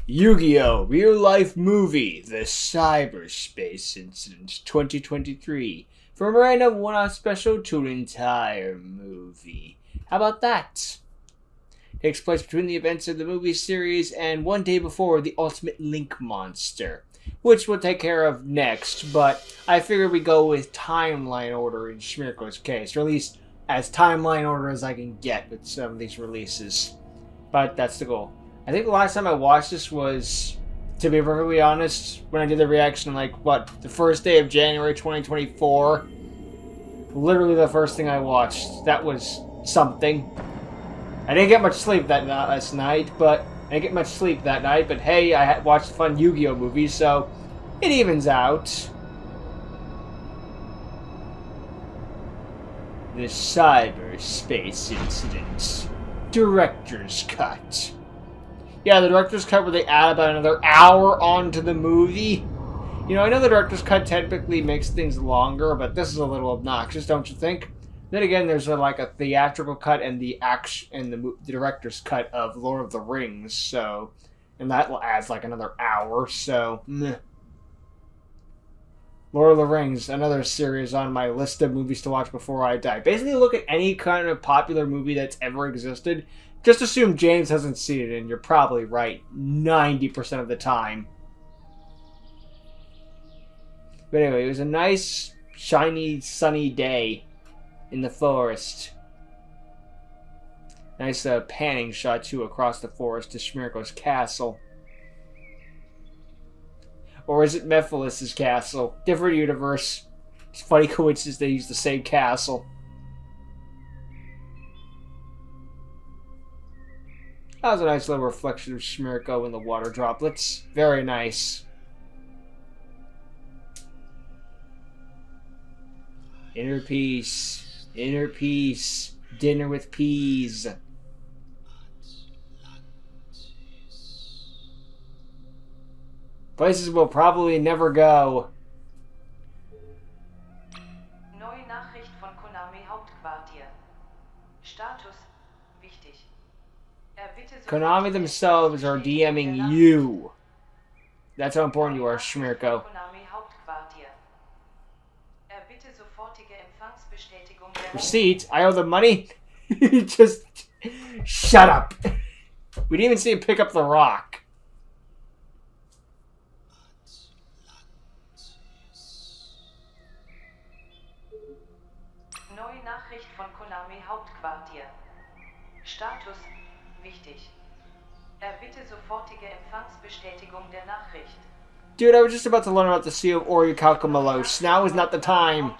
Yu-Gi-Oh! Real Life Movie, The Cyberspace Incident 2023. From a random one-off special to an entire movie. How about that? It takes place between the events of the movie series and one day before the Ultimate Link Monster, which we'll take care of next, but I figured we go with timeline order in Schmirko's case, or at least as timeline order as I can get with some of these releases. But that's the goal. I think the last time I watched this was, to be perfectly honest, when I did the reaction, the first day of January 2024. Literally the first thing I watched. That was something. I didn't get much sleep that last night, but I didn't get much sleep that night, but hey, I had watched a fun Yu-Gi-Oh! Movie, so it evens out. The Cyberspace Incident. Director's Cut. Yeah, the director's cut where they add about another hour onto the movie. You know, I know the director's cut typically makes things longer, but this is a little obnoxious, don't you think? Then again, there's a theatrical cut and the director's cut of Lord of the Rings, so, and that adds like another hour. So, meh. Lord of the Rings, another series on my list of movies to watch before I die. Basically, look at any kind of popular movie that's ever existed. Just assume James hasn't seen it, and you're probably right 90% of the time. But anyway, it was a nice, shiny, sunny day in the forest. Nice panning shot, too, across the forest to Schmirko's castle. Or is it Mephiles' castle? Different universe. It's a funny coincidence they use the same castle. That was a nice little reflection of Schmirko in the water droplets. Very nice. Inner peace. Inner peace. Dinner with peas. Places we'll probably never go. Neue Nachricht von Konami Hauptquartier. Status wichtig. Konami themselves are DMing you. That's how important you are, Schmirko. Receipts? I owe them money? Just shut up. We didn't even see him pick up the rock. Neue Nachricht von Konami Hauptquartier. Status wichtig. Erbitte sofortige Empfangsbestätigung der Nachricht. Dude, I was just about to learn about the Seal of Orichalcomalosis. Now is not the time.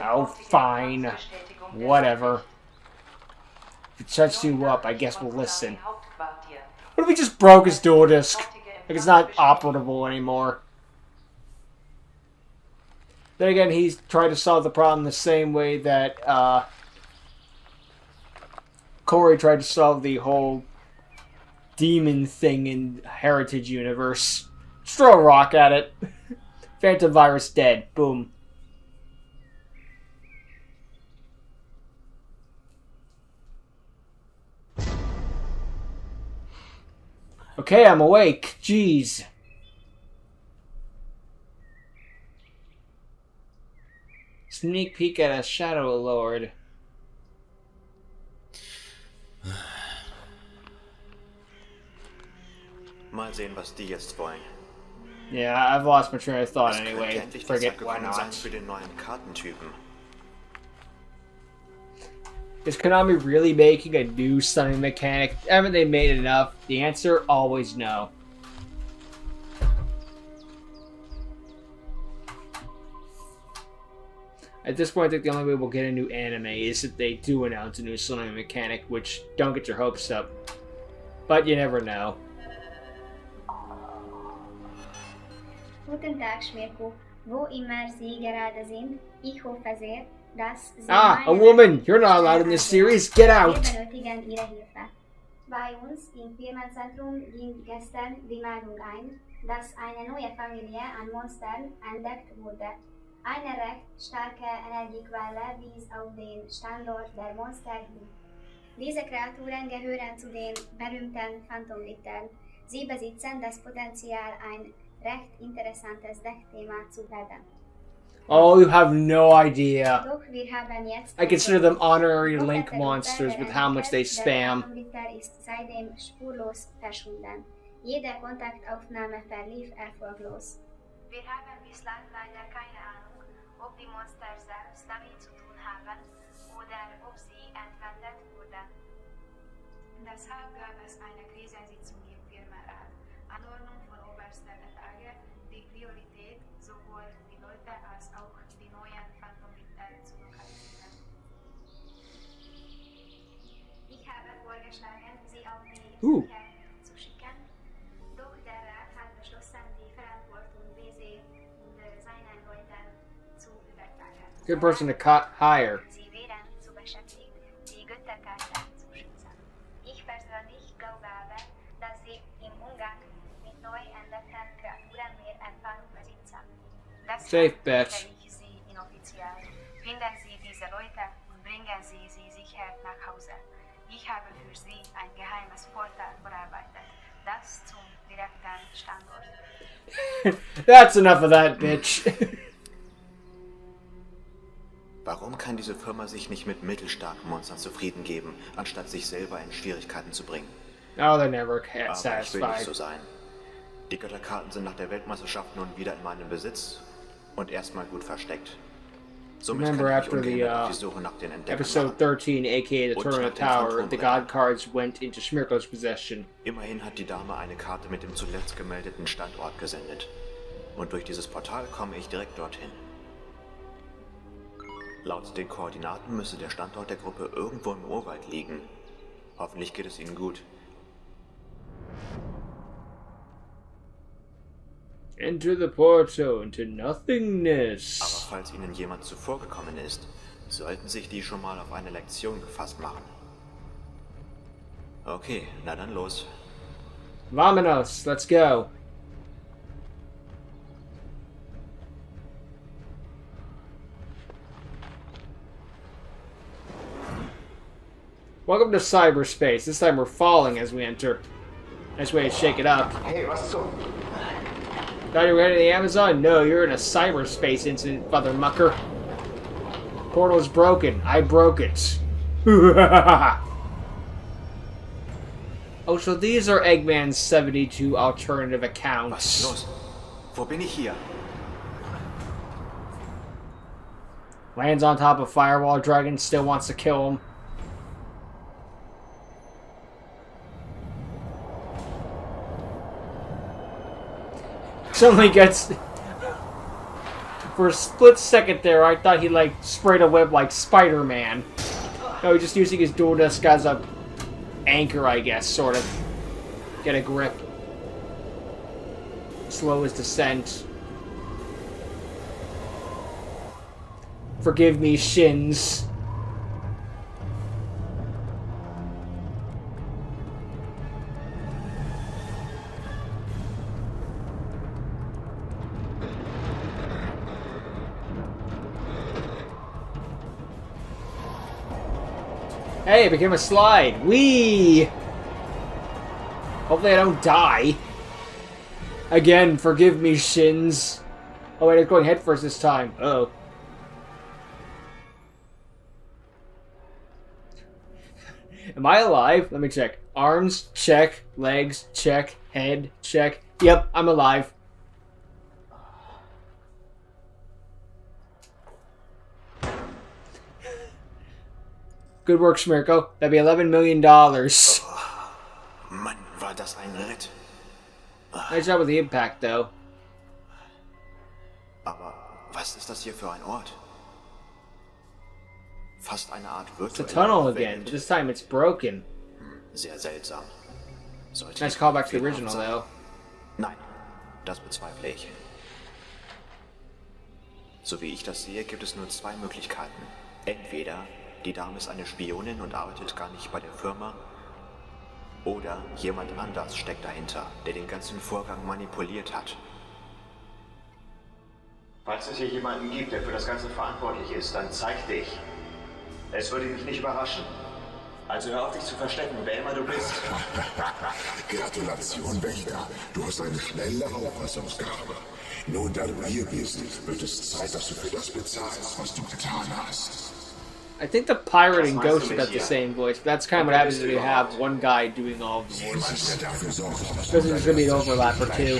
Oh, fine. Whatever. If it shuts you up, I guess we'll listen. What if we just broke his dual disc? Like it's not operable anymore. Then again, he's tried to solve the problem the same way that Corey tried to solve the whole demon thing in Heritage Universe. Just throw a rock at it. Phantom Virus dead. Boom. Okay, I'm awake. Jeez. Sneak peek at a Shadow Lord. Mal sehen, was die jetzt wollen. Yeah, I've lost my train of thought Es anyway. könnte endlich die Forget Zeit why gekommen sein not. für den neuen Kartentypen. Is Konami really making a new stunning mechanic? Haven't they made enough? The answer, always no. At this point, I think the only way we'll get a new anime is if they do announce a new stunning mechanic, which don't get your hopes up. But you never know. Guten Tag, Schmirko. Wo immer Sie gerade sind, ich hoffe sehr, dass Sie A woman! You're not allowed in this series! Get Wir out! benötigen Ihre Hilfe. Bei uns im Firmenzentrum ging gestern die Meldung ein, dass eine neue Familie an Monstern entdeckt wurde. Eine recht starke Energiequelle wies auf den Standort der Monster hin. Diese Kreaturen gehören zu den berühmten Phantomrittern. Sie besitzen das Potenzial, ein recht interessantes Deckthema zu werden. Oh, you have no idea. Doch wir haben jetzt I consider them honorary link monsters with how much they spam. Der Phantomritter ist seitdem spurlos verschwunden. Jede Kontaktaufnahme verlief erfolglos. Wir haben bislang leider keine Ahnung, ob die Monster selbst damit zu tun haben oder ob sie entwendet wurden. Deshalb gab es eine Krisensitzung im Firmenrat. Anordnung von oberster Tage, die Priorität sowohl die Leute als auch die neuen Phantomritter zu lokalisieren. Ich habe vorgeschlagen, sie auf die Suche zu schicken. Doch der Rat hat beschlossen, die Verantwortung Bese und seinen Leuten zu übertragen. Good person to hire. Sie wären zu beschäftigt, die Götterkarte zu schützen. Ich persönlich glaube aber, dass sie im Umgang mit neu entdeckten Kreaturen mehr Erfahrung besitzen. Safe bet. Stelle ich sie inoffiziell. Finden Sie diese Leute und bringen Sie sie sicher nach Hause. Ich habe für sie ein geheimes Portal vorbereitet, das zum direkten Standort. That's enough of that, bitch. Warum kann diese Firma sich nicht mit mittelstarken Monstern zufrieden geben, anstatt sich selber in Schwierigkeiten zu bringen? Oh, they're never Aber ich will nicht satisfied. so sein. Die Götterkarten sind nach der Weltmeisterschaft nun wieder in meinem Besitz und erstmal gut versteckt. Somit Remember kann ich after mich the ungehindert auf die Suche nach den Entdeckern Episode machen. 13, aka the Und Tournament nach den Tower, the Phantomrittern. god cards went into Schmirko's possession. Immerhin hat die Dame eine Karte mit dem zuletzt gemeldeten Standort gesendet. Und durch dieses Portal komme ich direkt dorthin. Laut den Koordinaten müsste der Standort der Gruppe irgendwo im Urwald liegen. Hoffentlich geht es ihnen gut. Enter the portal into Aber nothingness. falls ihnen jemand zuvorgekommen ist, sollten sich die schon mal auf eine Lektion gefasst machen. Okay, na dann los. Vamonos, let's go. Welcome to cyberspace. This time we're falling as we enter. Nice way to shake it up. Hey, was zum... Thought you were headed to the Amazon? No, you're in a cyberspace incident, mother mucker. Portal is broken. I broke it. Oh, so these are Eggman's 72 alternative Was ist accounts. los? Wo bin ich hier? Lands on top of Firewall Dragon, still wants to kill him. Suddenly gets... For a split second there, I thought he, like, sprayed a web like Spider-Man. No, he's just using his dual disc as a anchor, I guess, sort of. Get a grip. Slow his descent. Forgive me, shins. Hey, it became a slide. Whee! Hopefully I don't die. Again, forgive me, shins. Oh wait, I'm going headfirst this time. Uh-oh. Am I alive? Let me check. Arms, check. Legs, check. Head, check. Yep, I'm alive. Good work, Schmirko. That'd be $11 million. Nice Mann, war das ein Ritt. job with the impact, though. Aber was ist das hier für ein Ort? Fast eine Art It's a virtuelle tunnel again, but Welt. this time it's broken. Sehr seltsam. Sollte Nice ich callback to the fehlerhaft original, sein? though. Nein, das bezweifle ich. So wie ich das sehe, gibt es nur zwei Möglichkeiten. Entweder die Dame ist eine Spionin und arbeitet gar nicht bei der Firma, oder jemand anders steckt dahinter, der den ganzen Vorgang manipuliert hat. Falls es hier jemanden gibt, der für das Ganze verantwortlich ist, dann zeig dich. Es würde mich nicht überraschen. Also hör auf dich zu verstecken, wer immer du bist. Gratulation, Wächter. Du hast eine schnelle Auffassungsgabe. Nun, da du hier bist, wird es Zeit, dass du für das bezahlst, was du getan hast. I think the pirate and Ghost have got the same voice, but that's kind of what happens when you have one guy doing all of the Jemand, voices. der dafür sorgt, dass Because there's going to be an overlap or two.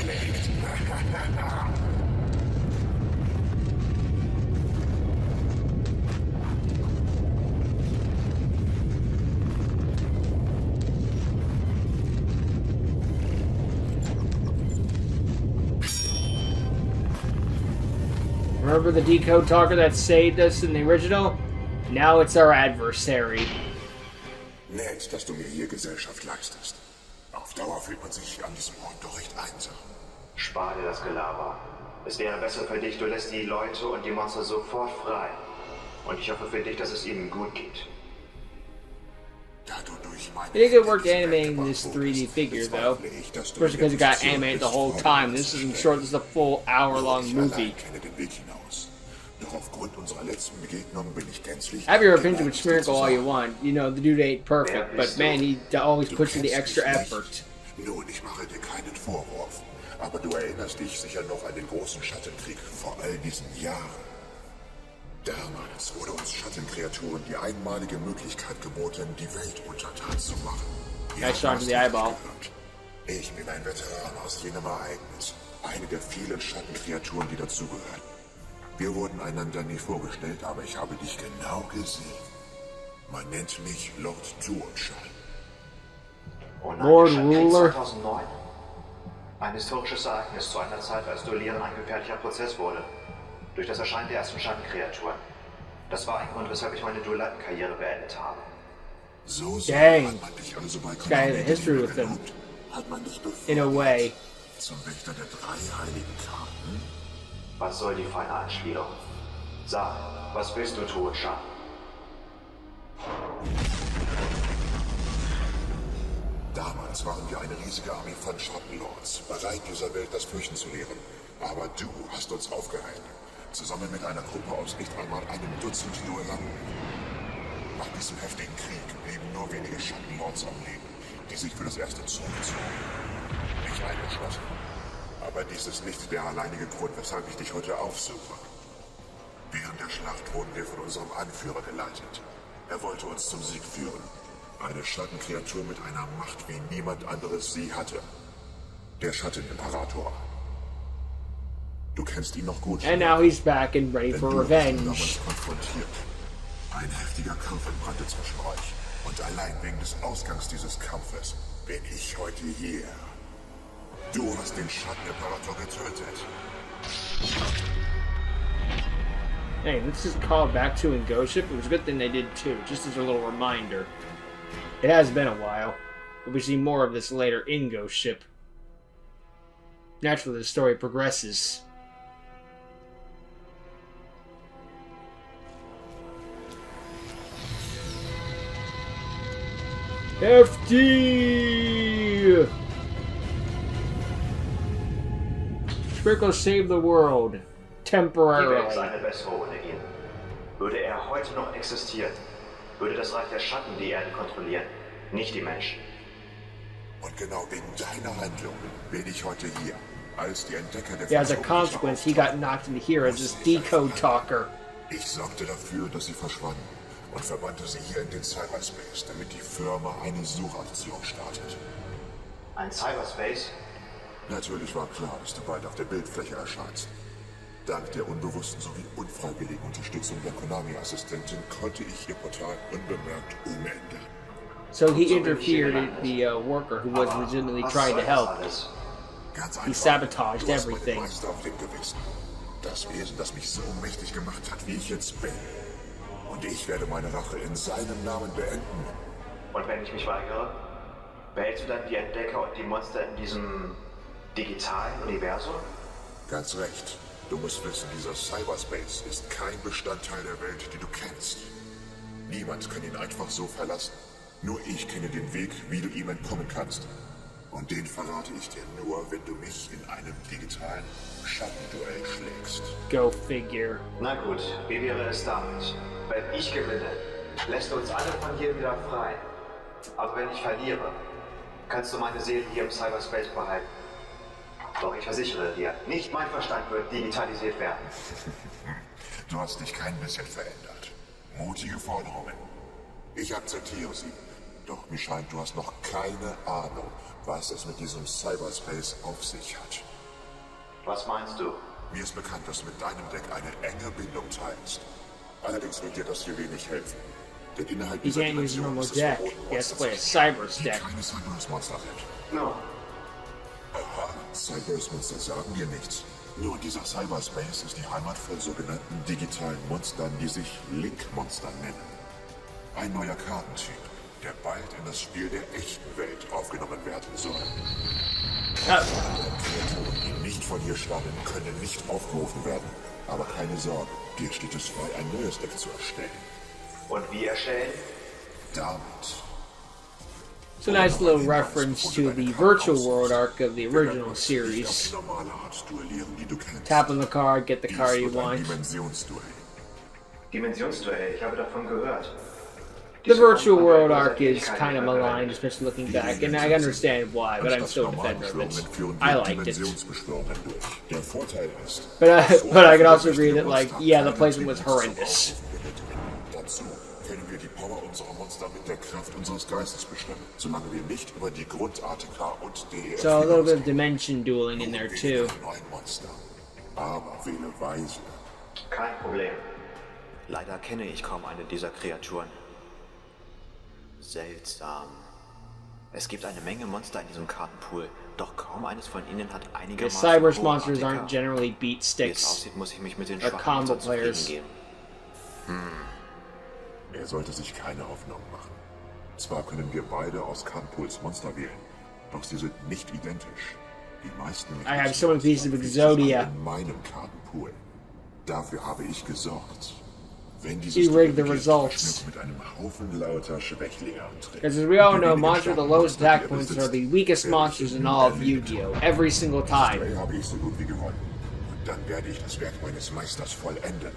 Remember the decode talker that saved us in the original? Now it's our adversary. Nett, dass du mir hier Gesellschaft leistest. Auf Dauer fühlt man sich an diesem Ort doch recht einsam. Spar dir das Gelaber. Es wäre besser für dich, du lässt die Leute und die Monster sofort frei. Und ich hoffe für dich, dass es ihnen gut geht. Da du durch meine They did good work Welt animating this 3D figure, though. Especially because it got animated the whole time. This isn't short, this is a full hour-long movie. Ich kenne den Weg hinaus. Doch aufgrund unserer letzten Begegnung bin ich gänzlich... Have your opinion with Smeargle all you want. You know, the dude ain't perfect, but man, he always puts in the extra effort. Nun, ich mache dir keinen Vorwurf. Aber du erinnerst dich sicher noch an den großen Schattenkrieg vor all diesen Jahren. Damals wurde uns Schattenkreaturen die einmalige Möglichkeit geboten, die Welt untertan zu machen. Nice shot to the eyeball. Ich bin ein Veteran aus jenem Ereignis. Eine der vielen Schattenkreaturen, die dazugehören. Wir wurden einander nie vorgestellt, aber ich habe dich genau gesehen. Man nennt mich Lord Tuonschall. Oh nein, Lord der Schattenkrieg Ruler. 2009? Ein historisches Ereignis zu einer Zeit, als Duellieren ein gefährlicher Prozess wurde. Durch das Erscheinen der ersten Schattenkreaturen. Das war ein Grund, weshalb ich meine Duellantenkarriere beendet habe. So Dang. hat man dich also bei guy has a history with them. Hat man dich In a way. zum Wächter der 3 heiligen Karten? Was soll die feine Einspielung? Sag, was willst du, Tuonschall? Damals waren wir eine riesige Armee von Schattenlords, bereit, dieser Welt das Fürchten zu lehren. Aber du hast uns aufgehalten, zusammen mit einer Gruppe aus nicht einmal einem Dutzend Duellanten. Nach diesem heftigen Krieg blieben nur wenige Schattenlords am Leben, die sich für das Erste zurückzogen. Mich eingeschlossen. Aber dies ist nicht der alleinige Grund, weshalb ich dich heute aufsuche. Während der Schlacht wurden wir von unserem Anführer geleitet. Er wollte uns zum Sieg führen. Eine Schattenkreatur mit einer Macht, wie niemand anderes sie hatte. Der Schattenimperator. Du kennst ihn noch gut. And now he's back and ready Denn for du hast ihn revenge. damals konfrontiert. Ein heftiger Kampf entbrannte zwischen euch. Und allein wegen des Ausgangs dieses Kampfes bin ich heute hier. Du hast den Schattenimperator getötet. Hey, this is called back to in Ghost Ship. It was a good thing they did too, just as a little reminder. It has been a while, but we see more of this later in Ghost Ship. Naturally, the story progresses. FD! Sprinkle saved the world. Die Welt ist Temporarily. eine bessere ohne ihn. Würde er heute noch existieren, würde das Reich der Schatten die Erde kontrollieren, nicht die Menschen. Und genau wegen deiner Handlung bin ich heute hier. Als die Entdecker der Yeah, as a Versuchung consequence, he got knocked into here as this decode talker. Ich sorgte dafür, dass sie verschwanden und verbannte sie hier in den Cyberspace, damit die Firma eine Suchaktion startet. Ein Cyberspace? Natürlich war klar, dass du bald auf der Bildfläche erscheinst. Dank der unbewussten sowie unfreiwilligen Unterstützung der Konami-Assistentin konnte ich ihr Portal unbemerkt umändern. So he interfered at the worker who was legitimately Was trying to soll das help. alles? Ganz He einfach. sabotaged Du hast everything. meine Meister auf dem Gewissen. Das Wesen, das mich so mächtig gemacht hat, wie ich jetzt bin. Und ich werde meine Rache in seinem Namen beenden. Und wenn ich mich weigere? Behältst du dann die Entdecker und die Monster in diesem digitalen Universum? Ganz recht. Du musst wissen, dieser Cyberspace ist kein Bestandteil der Welt, die du kennst. Niemand kann ihn einfach so verlassen. Nur ich kenne den Weg, wie du ihm entkommen kannst. Und den verrate ich dir nur, wenn du mich in einem digitalen Schattenduell schlägst. Go figure. Na gut, wie wäre es damit? Wenn ich gewinne, lässt du uns alle von hier wieder frei. Aber wenn ich verliere, kannst du meine Seele hier im Cyberspace behalten. Doch ich versichere dir, nicht mein Verstand wird digitalisiert werden. Du hast dich kein bisschen verändert. Mutige Forderungen. Ich akzeptiere sie. Doch mir scheint, du hast noch keine Ahnung, was es mit diesem Cyberspace auf sich hat. Was meinst du? Mir ist bekannt, dass du mit deinem Deck eine enge Bindung teilst. Allerdings wird dir das hier wenig helfen. Denn innerhalb You dieser can't use a Dimension normal ist es deck. verboten, You have to play a Monster Cyberse die deck. keine Cyberse-Monster sind. No. Aha, Cyberse-Monster sagen dir nichts. Nur dieser Cyberspace ist die Heimat von sogenannten digitalen Monstern, die sich Link-Monster nennen. Ein neuer Kartentyp, der bald in das Spiel der echten Welt aufgenommen werden soll. Kreaturen, die nicht von hier stammen, können nicht aufgerufen werden. Aber keine Sorge, dir steht es frei, ein neues Deck zu erstellen. Und wie erstellen? Damit. It's a nice little reference to the virtual world arc of the original Auf series. die normale Art duellieren, die du kennst. Tap on the card, get the Dies card you wird ein want. Dimensionsduell. Dimensionsduell, ich habe davon gehört. The virtual world arc is kind of maligned, especially looking back, and I understand why, but I'm still a defender of it. I liked it. Der Vorteil ist, But I can also agree that, like, yeah, the placement was horrendous. dazu können wir die Power unserer Monster mit der Kraft unseres Geistes bestimmen, solange wir nicht über die Grund-ATK und DEF So a little bit of dimension dueling in there too. neuen Monster. Aber wähle weise. Kein Problem. Leider kenne ich kaum eine dieser Kreaturen. Seltsam. Es gibt eine Menge Monster in diesem Kartenpool, doch kaum eines von ihnen hat The einigermaßen Cyberse hohe monsters ATK. aren't generally beat Wie es sticks. aussieht, muss ich mich mit den or schwachen combo Monstern zufrieden players. geben. Er sollte sich keine Hoffnung machen. Zwar können wir beide aus Kartenpools Monster wählen, doch sie sind nicht identisch. Die meisten I have so many pieces of Monster Exodia. in meinem Kartenpool. Dafür habe ich gesorgt. Wenn He dieses rigged the Duell results. mit einem Haufen lauter Schwächlinge antritt. Because as we all know, Die monsters with the wenigen lowest starken attack Monster, points die are er the besitzt, weakest werde monsters ich in all of erledigen. Yu-Gi-Oh! Every single Das time. Duell habe ich so gut wie gewonnen. Und dann werde ich das Werk meines Meisters vollenden.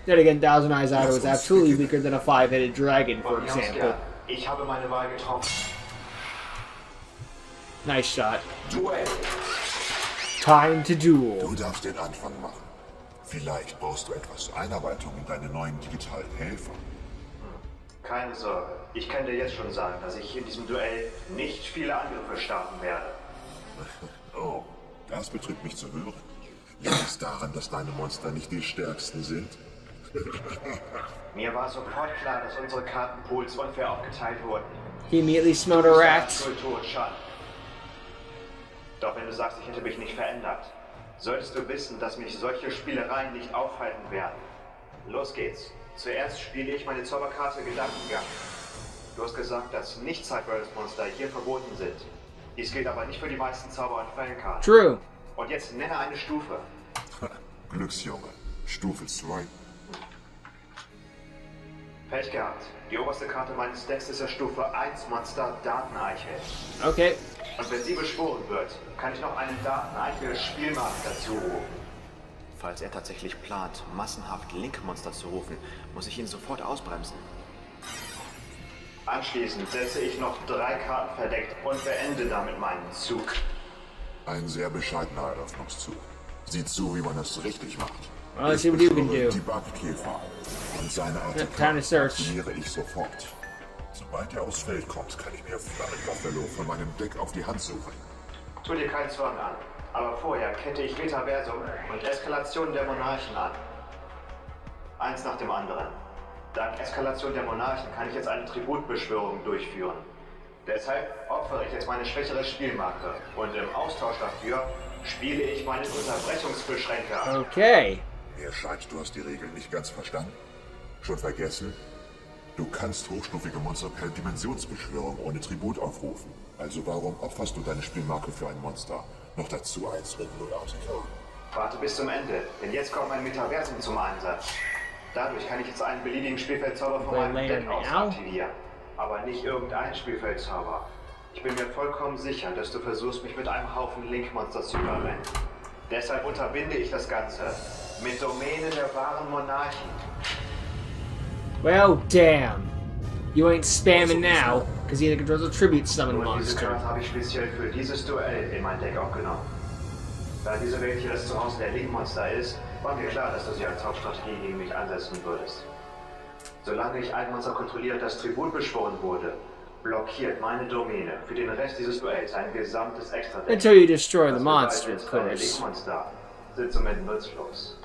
Then again, Thousand Eyes Idol is absolutely weaker than a five-headed dragon, for Von mir aus example. gern. Ich habe meine Wahl getroffen. Nice shot. Duell. Time to duel. Du darfst den Anfang machen. Vielleicht brauchst du etwas Einarbeitung in deine neuen digitalen Helfer. Keine Sorge. Ich kann dir jetzt schon sagen, dass ich in diesem Duell nicht viele Angriffe starten werde. Oh, das betrübt mich zu hören. Liegt es daran, dass deine Monster nicht die stärksten sind? Mir war sofort klar, dass unsere Kartenpools unfair aufgeteilt wurden. He immediately smelled a rat. Kultur und Schand. Doch wenn du sagst, ich hätte mich nicht verändert, solltest du wissen, dass mich solche Spielereien nicht aufhalten werden. Los geht's. Zuerst spiele ich meine Zauberkarte Gedankengang. Du hast gesagt, dass Nicht-Cyberse-Monster hier verboten sind. Dies gilt aber nicht für die meisten Zauber- und Fallenkarten. True. Und jetzt nenne eine Stufe. Glücksjunge. Stufe 2. Pech gehabt. Die oberste Karte meines Decks ist der Stufe 1 Monster Dateneichel. Okay. Und wenn sie beschworen wird, kann ich noch einen Dateneichel-Spielmarkt dazu rufen. Falls er tatsächlich plant, massenhaft Link-Monster zu rufen, muss ich ihn sofort ausbremsen. Anschließend setze ich noch 3 Karten verdeckt und beende damit meinen Zug. Ein sehr bescheidener Eröffnungszug. Sieh zu, wie man es richtig macht. Well, let's see what you can beschwöre do. Die Bugkäfer. Und seine Time to search. aktiviere ich sofort. Sobald er aufs Feld kommt, kann ich mir Flammen Buffalo von meinem Deck auf die Hand suchen. Tu dir keinen Zorn an. Aber vorher kette ich Metaversum und Eskalation der Monarchen an. Eins nach dem anderen. Dank Eskalation der Monarchen kann ich jetzt eine Tributbeschwörung durchführen. Deshalb opfere ich jetzt meine schwächere Spielmarke. Und im Austausch dafür spiele ich meinen Unterbrechungsbeschränker an. Okay. Mir scheint, du hast die Regeln nicht ganz verstanden. Schon vergessen? Du kannst hochstufige Monster per Dimensionsbeschwörung ohne Tribut aufrufen. Also warum opferst du deine Spielmarke für ein Monster? Noch dazu eins mit 0 ATK. Warte bis zum Ende, denn jetzt kommt mein Metaversum zum Einsatz. Dadurch kann ich jetzt einen beliebigen Spielfeldzauber von meinem Deck aus aktivieren. Aber nicht irgendein Spielfeldzauber. Ich bin mir vollkommen sicher, dass du versuchst, mich mit einem Haufen Link-Monster zu überrennen. Deshalb unterbinde ich das Ganze mit Domäne der wahren Monarchen. Well, damn. You ain't spamming now, because he controls a tribute summon Nur diese monster. Karte habe ich speziell für dieses Duell in mein Deck aufgenommen. Da diese Welt hier das Zuhause der Link-Monster ist, war mir klar, dass du sie als Hauptstrategie gegen mich ansetzen würdest. Solange ich ein Monster kontrolliere, das Tribut beschworen wurde, blockiert meine Domäne für den Rest dieses Duells ein gesamtes Extra-Deck. Until you destroy the Das monster, bedeutet, of meine course. Link-Monster sind somit nutzlos.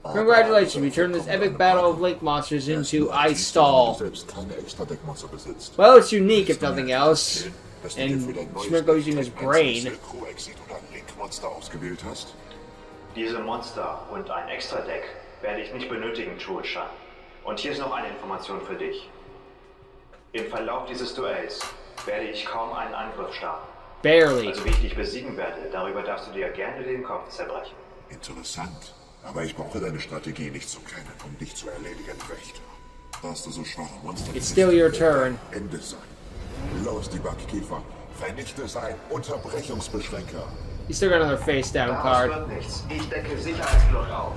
Congratulations, you turned this epic battle of lake monsters into Ice Stall. Selbst keine Extra-Deckmonster besitzt. Well, it's unique if nothing else. And Schmirko using his brain. Oder Link-Monster ausgewählt hast? Diese Monster und ein Extra-Deck werde ich nicht benötigen, Chuo-chan. Und hier ist noch eine Information für dich. Im Verlauf dieses Duells werde ich kaum einen Angriff starten. Barely. Also wie ich dich besiegen werde, darüber darfst du dir gerne den Kopf zerbrechen. Interessant. Aber ich brauche deine Strategie nicht zu kennen, um dich zu erledigen, recht. Hast du so schwache Monster? It's still your turn. Ende sein. Los, die Backkäfer. Vernichte sein Unterbrechungsbeschränker. You still got another face down Daraus card. wird nichts. Ich decke Sicherheitsblock auf.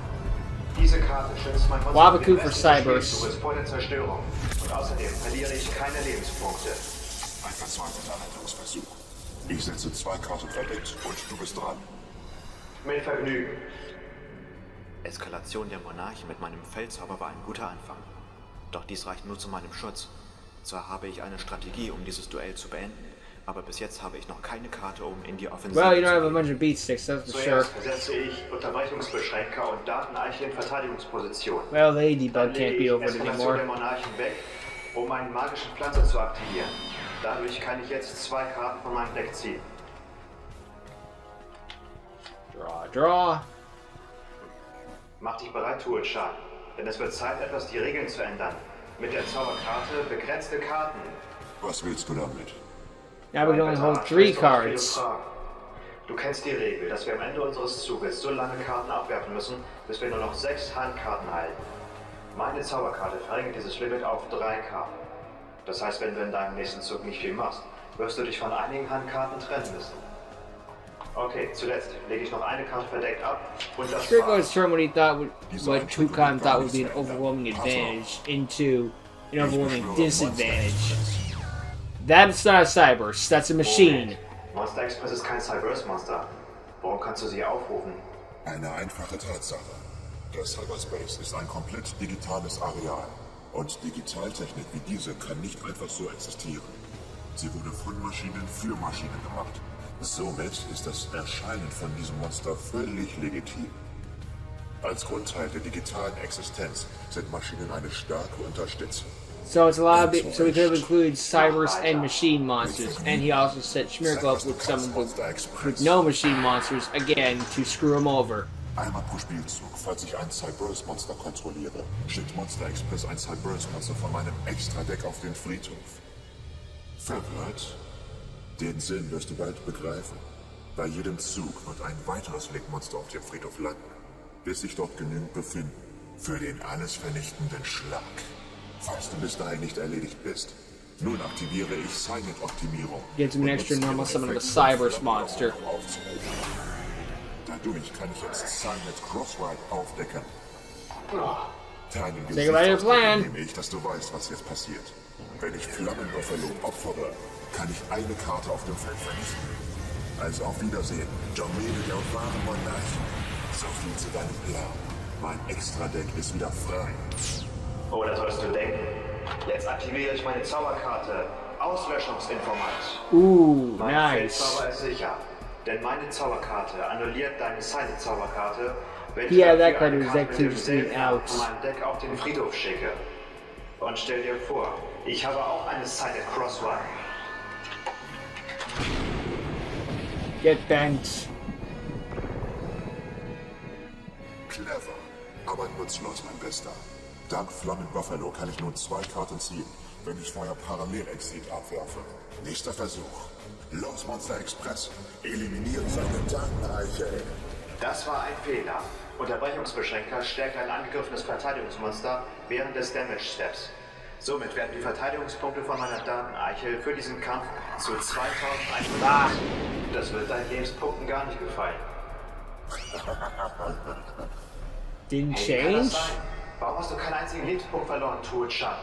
Diese Karte schützt mein Monster Wabaku für den for Rest des Cybers. Spielzuges vor der Zerstörung. Und außerdem verliere ich keine Lebenspunkte. Ein verzweifelter Rettungsversuch. Ich setze 2 Karten verdeckt und du bist dran. Mit Vergnügen. Eskalation der Monarchen mit meinem Feldzauber war ein guter Anfang. Doch dies reicht nur zu meinem Schutz. Zwar habe ich eine Strategie, um dieses Duell zu beenden, aber bis jetzt habe ich noch keine Karte, um in die Offensive Well, you don't zu have a gehen. bunch of beat sticks, that's for sure. Zuerst versetze ich Unterbrechungsbeschränker und Dateneichel in Verteidigungsposition. Well, the Dann Ladybug lege can't be ich over it Eskalation der anymore. Monarchen weg, um meinen magischen Pflanzer zu aktivieren. Dadurch kann ich jetzt 2 Karten von meinem Deck ziehen. Draw. Mach dich bereit, Tuo-chan, denn es wird Zeit, etwas die Regeln zu ändern. Mit der Zauberkarte begrenzte Karten. Was willst du damit? Now we can only hold 3 stellst du uns viele cards. Fragen. Du kennst die Regel, dass wir am Ende unseres Zuges so lange Karten abwerfen müssen, bis wir nur noch 6 Handkarten halten. Meine Zauberkarte verringert dieses Limit auf 3 Karten. Das heißt, wenn du in deinem nächsten Zug nicht viel machst, wirst du dich von einigen Handkarten trennen müssen. Okay, zuletzt lege ich noch eine Karte verdeckt ab und das Smirko war's. has turned what he thought would, what Tukan thought would be an overwhelming advantage into an overwhelming disadvantage. That's not a Cyberse, that's a machine. Monster Express ist kein Cyberse-Monster. Warum kannst du sie aufrufen? Eine einfache Tatsache. Der Cyberspace ist ein komplett digitales Areal. Und Digitaltechnik wie diese kann nicht einfach so existieren. Sie wurde von Maschinen für Maschinen gemacht. Somit ist das Erscheinen von diesem Monster völlig legitim. Als Grundteil der digitalen Existenz sind Maschinen eine starke Unterstützung. So it's a lot of so we could have included Cyberse and machine monsters, and he also set Schmirko up with some with no machine monsters again to screw him over. Einmal pro Spielzug, falls ich ein Cyberse-Monster kontrolliere, schickt Monster Express ein Cyberse-Monster von meinem Extra-Deck auf den Friedhof. Verwirrt? Den Sinn wirst du bald begreifen. Bei jedem Zug wird ein weiteres Link-Monster auf dem Friedhof landen, bis sich dort genügend befinden für den alles vernichtenden Schlag. Falls du bis dahin nicht erledigt bist, nun aktiviere ich Silent-Optimierung. Gives him an extra normal summon of a Cyberse monster. Dadurch kann ich jetzt Silent Crossride aufdecken. Deinen Think about your plan. nehme ich, dass du weißt, was jetzt passiert. Wenn ich Flammenbuffalo opfere, kann ich eine Karte auf dem Feld vernichten. Also auf Wiedersehen, Domäne der wahren Monarchen. So viel zu deinem Plan. Mein Extra-Deck ist wieder frei. Oder sollst du denken? Jetzt aktiviere ich meine Zauberkarte. Auslöschungsinformat. Mein Nice. Feldzauber ist sicher. Denn meine Zauberkarte annulliert deine Silent-Zauberkarte, wenn ich Yeah, dafür that card eine was Karte actually mit demselben seen Namen out. von meinem Deck auf den Friedhof schicke. Und stell dir vor, ich habe auch eine Silent Crossride. Get bent. Clever, aber nutzlos, mein Bester. Dank Flammenbuffalo kann ich nun 2 Karten ziehen, wenn ich vorher Parallelexit abwerfe. Nächster Versuch. Los, Monster Express. Eliminiere seine Dateneichel. Das war ein Fehler. Unterbrechungsbeschränker stärkt ein angegriffenes Verteidigungsmonster während des Damage Steps. Somit werden die Verteidigungspunkte von meiner Dateneichel für diesen Kampf zu 2100. Das wird deinen Lebenspunkten gar nicht gefallen. Didn't Hey, wie kann das change? sein? Warum hast du keinen einzigen Lebenspunkt verloren, Tuo-chan?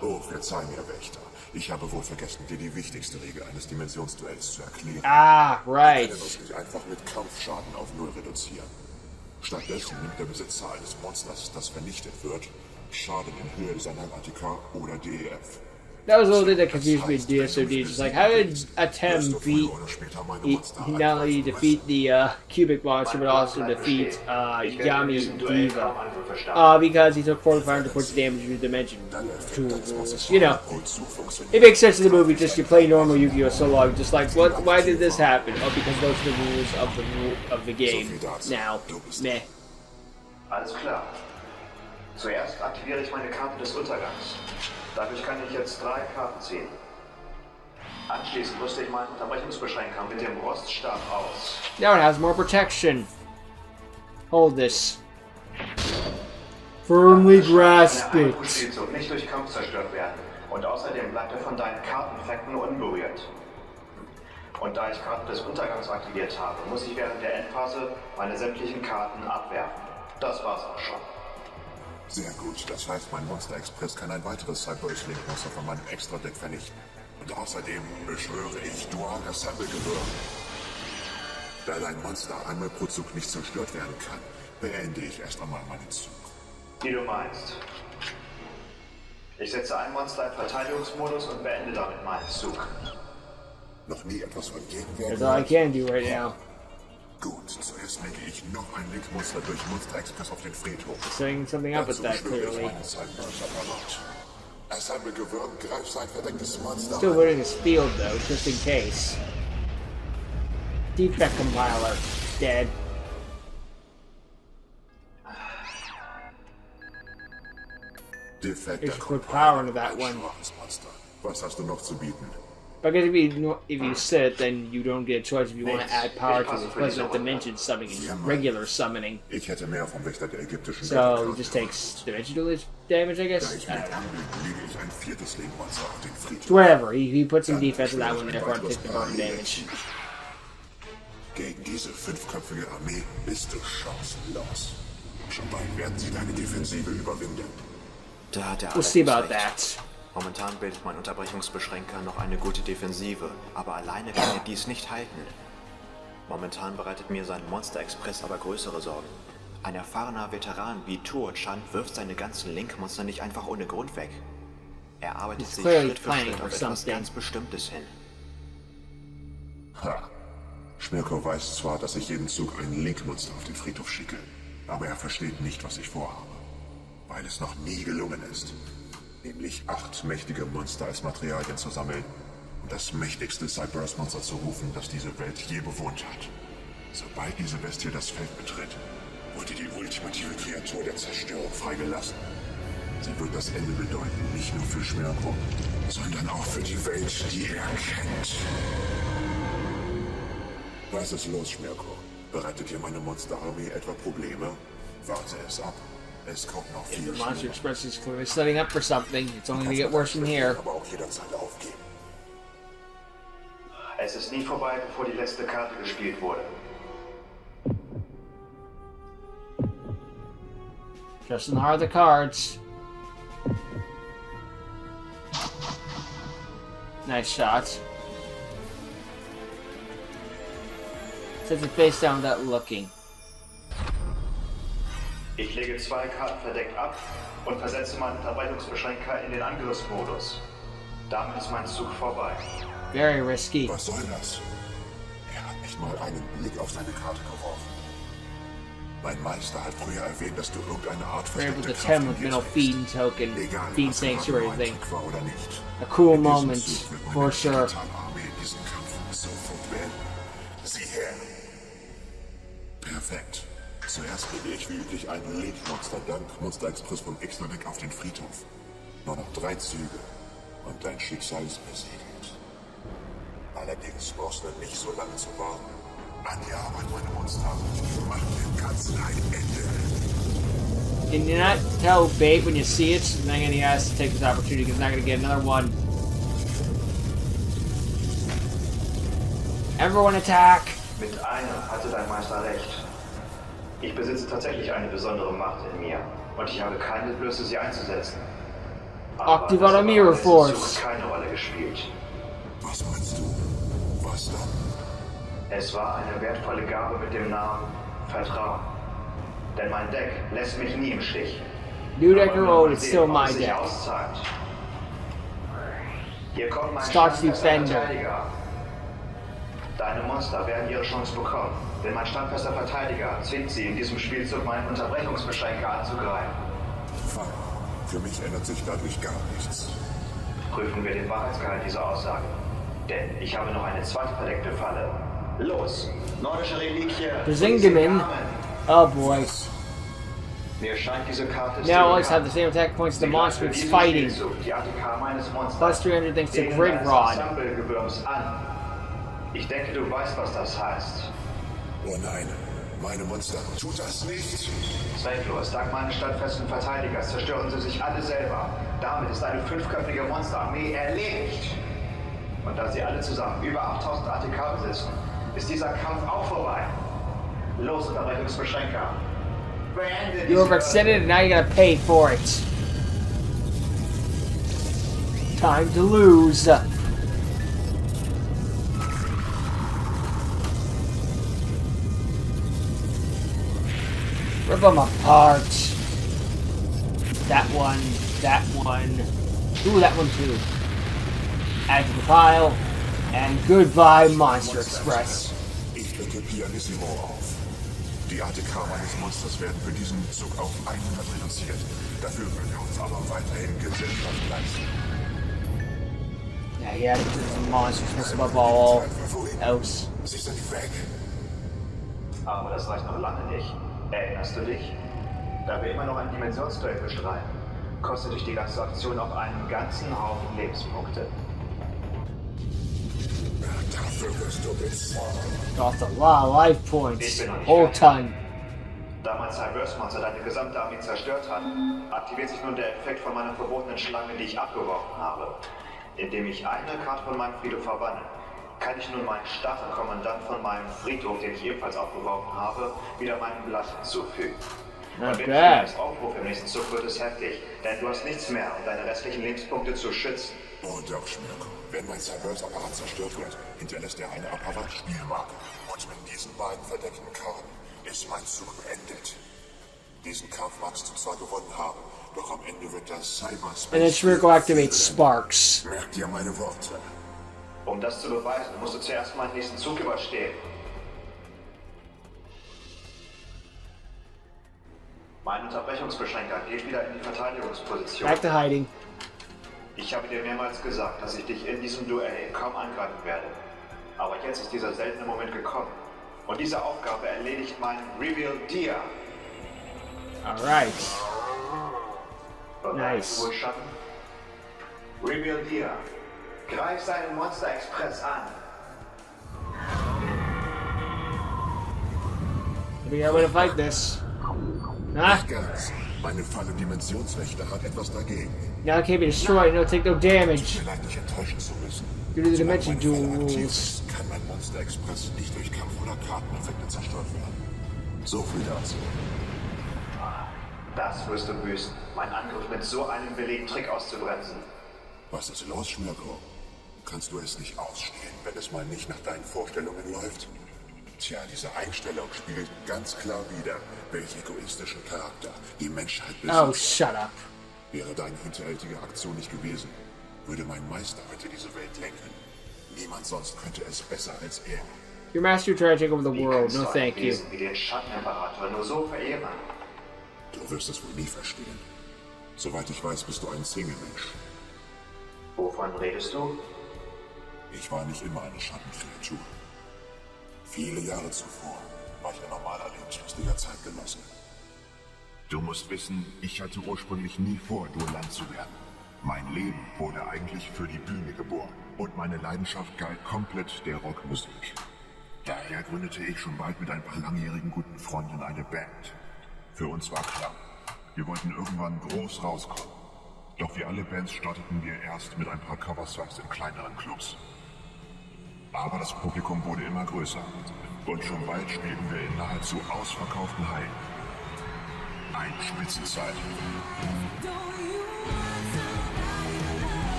Oh, verzeih mir, Wächter. Ich habe wohl vergessen, dir die wichtigste Regel eines Dimensionsduells zu erklären. Ah, Wir right. können uns nicht einfach mit Kampfschaden auf 0 reduzieren. Stattdessen nimmt der Besitzer eines Monsters, das vernichtet wird, Schaden in Höhe seiner ATK oder DEF. That was a little bit that confused me in DSOD. Just like, how did Atem beat... He not only defeat the cubic monster, but also defeat Yami Diva. Because he took 4,500 points of damage to the dimension tools. You know, it makes sense in the movie. Just you play normal Yu-Gi-Oh! So long, just like, what? Why did this happen? Oh, because those are the rules of the game. Now, meh. Alles klar. Zuerst aktiviere ich meine Karte des Untergangs. Dadurch kann ich jetzt 3 Karten ziehen. Anschließend rüste ich meinen Unterbrechungsbeschränker mit dem Roststab aus. Now it has more protection. Hold this. Firmly grasp Eine it. Einfußschließe und nicht durch Kampf zerstört werden. Und außerdem bleibt er von deinen Karteneffekten unberührt. Und da ich Karten des Untergangs aktiviert habe, muss ich während der Endphase meine sämtlichen Karten abwerfen. Das war's auch schon. Sehr gut, das heißt, mein Monster Express kann ein weiteres Cyber-Link-Monster von meinem Extra-Deck vernichten. Und außerdem beschwöre ich Dual Assemble-Gewirr. Da dein Monster einmal pro Zug nicht zerstört werden kann, beende ich erst einmal meinen Zug. Wie du meinst. Ich setze ein Monster in Verteidigungsmodus und beende damit meinen Zug. Noch nie etwas von That's all I can do right now. Gut, zuerst lenke ich noch ein Link-Monster durch Monster Express auf den Friedhof. Setting something up with Dazu that, schwöre ich clearly. meinen Cyber-Apparat. Assemble-Gewirr, greif sein verdecktes Monster Still an. learning his field, though, just in case. Defect compiler. Dead. Defekt Ich der put Compiler, power into that ein one. schwaches Monster. Was hast du noch zu bieten? Because if you sit it, then you don't get a choice if you want to add power to it. It's supposed to have dimension summoning and regular summoning. Ich hätte mehr vom Wächter der ägyptischen So Götter it just gehabt. takes dimensional damage, I Da guess? ich I don't mit know. Anblick lege ich ein 4. Link-Monster auf den Friedhof. Whatever, he put some defense in that one, therefore it takes the burn damage. Gegen diese 5-köpfige Armee bist du chancenlos. Schon bald werden sie deine Defensive überwinden. Da hat er We'll see about allerdings recht. that. Momentan bildet mein Unterbrechungsbeschränker noch eine gute Defensive, aber alleine kann er dies nicht halten. Momentan bereitet mir sein Monster Express aber größere Sorgen. Ein erfahrener Veteran wie Tuo-chan wirft seine ganzen Link-Monster nicht einfach ohne Grund weg. Er arbeitet He's sich clearly Schritt für playing Schritt for auf etwas something. ganz Bestimmtes hin. Ha. Schmirko weiß zwar, dass ich jeden Zug ein Link-Monster auf den Friedhof schicke, aber er versteht nicht, was ich vorhabe. Weil es noch nie gelungen ist. Nämlich 8 mächtige Monster als Materialien zu sammeln und das mächtigste Cyberus-Monster zu rufen, das diese Welt je bewohnt hat. Sobald diese Bestie das Feld betritt, wurde die ultimative Kreatur der Zerstörung freigelassen. Sie wird das Ende bedeuten, nicht nur für Schmirko, sondern auch für die Welt, die er kennt. Was ist los, Schmirko? Bereitet dir meine Monsterarmee etwa Probleme? Warte es ab. Es kommt noch viel The Monster schlimmer. Express is clearly setting up for something. It's only gonna get worse from here. Aber auch jederzeit aufgeben. Es ist nie vorbei, bevor die letzte Karte gespielt wurde. Justin hard the cards. Nice shot. Sets it face down without looking. Ich lege 2 Karten verdeckt ab und versetze meinen Unterbrechungsbeschränker in den Angriffsmodus. Damit ist mein Zug vorbei. Very risky. Was soll das? Er hat nicht mal einen Blick auf seine Karte geworfen. Mein Meister hat früher erwähnt, dass du irgendeine Art Rare versteckte with the Kraft 10 in with dir middle trägst. feeding token. Egal, Feed was gerade sanctuary mein thing. Trick war oder nicht. A cool Mit diesem moment, Zug wird meine for sure. Digitalarmee diesen Kampf sofort beenden. Sieh her. Perfekt. Zuerst lege ich wie üblich einen Link-Monster dank Monster Express vom Extra-Deck auf den Friedhof. Nur noch 3 Züge und dein Schicksal ist besiegelt. Allerdings brauchst du nicht so lange zu warten. An die Arbeit, meine Monster. Mach dem Ganzen ein Ende. Can you not tell bait when you see it? And then he has to take this opportunity because he's not going to get another one. Everyone attack! Mit einem hatte dein Meister recht. Ich besitze tatsächlich eine besondere Macht in mir und ich habe keine Blöße, sie einzusetzen. Aber Activate das Mirror hat in diesem Force. Zug keine Rolle gespielt. Was meinst du? Was dann? Es war eine wertvolle Gabe mit dem Namen Vertrauen. Denn mein Deck lässt mich nie im Stich. New Decker Aber Road wenn is man still sieht, ob my es sich deck. auszahlt. Hier kommt mein Stark standfester Defender. Verteidiger. Deine Monster werden ihre Chance bekommen. Denn mein standfester Verteidiger zwingt sie, in diesem Spielzug meinen Unterbrechungsbeschränker anzugreifen. Fein. Für mich ändert sich dadurch gar nichts. Prüfen wir den Wahrheitsgehalt dieser Aussage. Denn ich habe noch eine zweite verdeckte Falle. Los! Nordische Reliquie! Brisingmen. Oh boy. Mir scheint diese Karte ist Now dir let's have the bekannt. same attack points the Sie greift monster für it's diesen fighting. Spielzug die ATK meines Monsters Plus 300 thanks to gegen Grid deines Rod. Ensemble-Gewürms an. Ich denke, du weißt, was das heißt. Oh nein, meine Monster, tut das nicht! Zwecklos, dank meines standfesten Verteidigers zerstören sie sich alle selber. Damit ist eine 5-köpfige Monsterarmee erledigt. Und da sie alle zusammen über 8000 ATK besitzen, ist dieser Kampf auch vorbei. Los, Unterbrechungsbeschränker. Beende You overextended and now you gotta pay for it. Time to lose. Rip them apart. That one, that one. Ooh, that one too. Add to the pile. And goodbye, Monster Express. Ich wecke Pianissimo auf. Die ATK meines Monsters werden für diesen Zug auf 100 reduziert. Dafür wird er uns aber weiterhin Gesellschaft leisten. Yeah, he added to the Monster Express above all else. Sie sind weg. Aber das reicht noch lange nicht. Erinnerst du dich? Da wir immer noch ein Dimensionsduell bestreiten, kostet dich die ganze Aktion auch einen ganzen Haufen Lebenspunkte. Dafür wirst du bezahlen. Lost a lot of life points. Whole ton. Da mein Cyberse-Monster deine gesamte Armee zerstört hat, aktiviert sich nun der Effekt von meiner verbotenen Schlange, die ich abgeworfen habe. Indem ich eine Karte von meinem Friedhof verbanne, kann ich nun meinen Starterkommandant von meinem Friedhof, den ich ebenfalls aufgeworfen habe, wieder meinem Blatt hinzufügen. Not Und wenn bad. ich das aufrufe im nächsten Zug, wird es heftig, denn du hast nichts mehr, um deine restlichen Lebenspunkte zu schützen. Oh doch, Schmirko. Wenn mein Cyberse-Apparat zerstört wird, hinterlässt er eine Apparat-Spielmarke. Und mit diesen beiden verdeckten Karten ist mein Zug beendet. Diesen Kampf magst du zwar gewonnen haben, doch am Ende wird das Cyberspace... And then Shmirko activates Sparks. Merk dir meine Worte. Um das zu beweisen, musst du zuerst meinen nächsten Zug überstehen. Mein Unterbrechungsbeschränker geht wieder in die Verteidigungsposition. Back to hiding. Ich habe dir mehrmals gesagt, dass ich dich in diesem Duell kaum angreifen werde. Aber jetzt ist dieser seltene Moment gekommen. Und diese Aufgabe erledigt mein Reveal Dia. Alright. Bereit, Nice. Urschatten? Reveal Dia. Greif seinen Monster Express an. Figure out a way to fight this. Huh? Nicht ganz. Meine Falle Dimensionswächter hat etwas dagegen. Now it can't be destroyed, no take no damage. Tut mir leid, dich enttäuschen zu müssen. Due to the Solange Dimension meine Falle aktiv Duels. ist, kann mein Monster Express nicht durch Kampf- oder Karteneffekte zerstört werden. So viel dazu. Das wirst du büßen, meinen Angriff mit so einem billigen Trick auszubremsen. Was ist los, Schmirko? Kannst du es nicht ausstehen, wenn es mal nicht nach deinen Vorstellungen läuft? Tja, diese Einstellung spiegelt ganz klar wider, welch egoistischen Charakter die Menschheit besitzt. Oh, shut up. Wäre deine hinterhältige Aktion nicht gewesen, würde mein Meister heute diese Welt lenken. Niemand sonst könnte es besser als er. Your master tried to take over the Wie world. kannst No du ein thank you. Wesen wie den Schattenemperator nur so verehren? Du wirst es wohl nie verstehen. Soweit ich weiß, bist du ein Single-Mensch. Wovon redest du? Ich war nicht immer eine Schattenkreatur. Viele Jahre zuvor war ich ein normaler, lebenslustiger Zeitgenosse. Du musst wissen, ich hatte ursprünglich nie vor, Duellant zu werden. Mein Leben wurde eigentlich für die Bühne geboren und meine Leidenschaft galt komplett der Rockmusik. Daher gründete ich schon bald mit ein paar langjährigen guten Freunden eine Band. Für uns war klar, wir wollten irgendwann groß rauskommen. Doch wie alle Bands starteten wir erst mit ein paar Coversongs in kleineren Clubs. Aber das Publikum wurde immer größer und schon bald spielten wir in nahezu ausverkauften Hallen. Eine Spitzenzeit.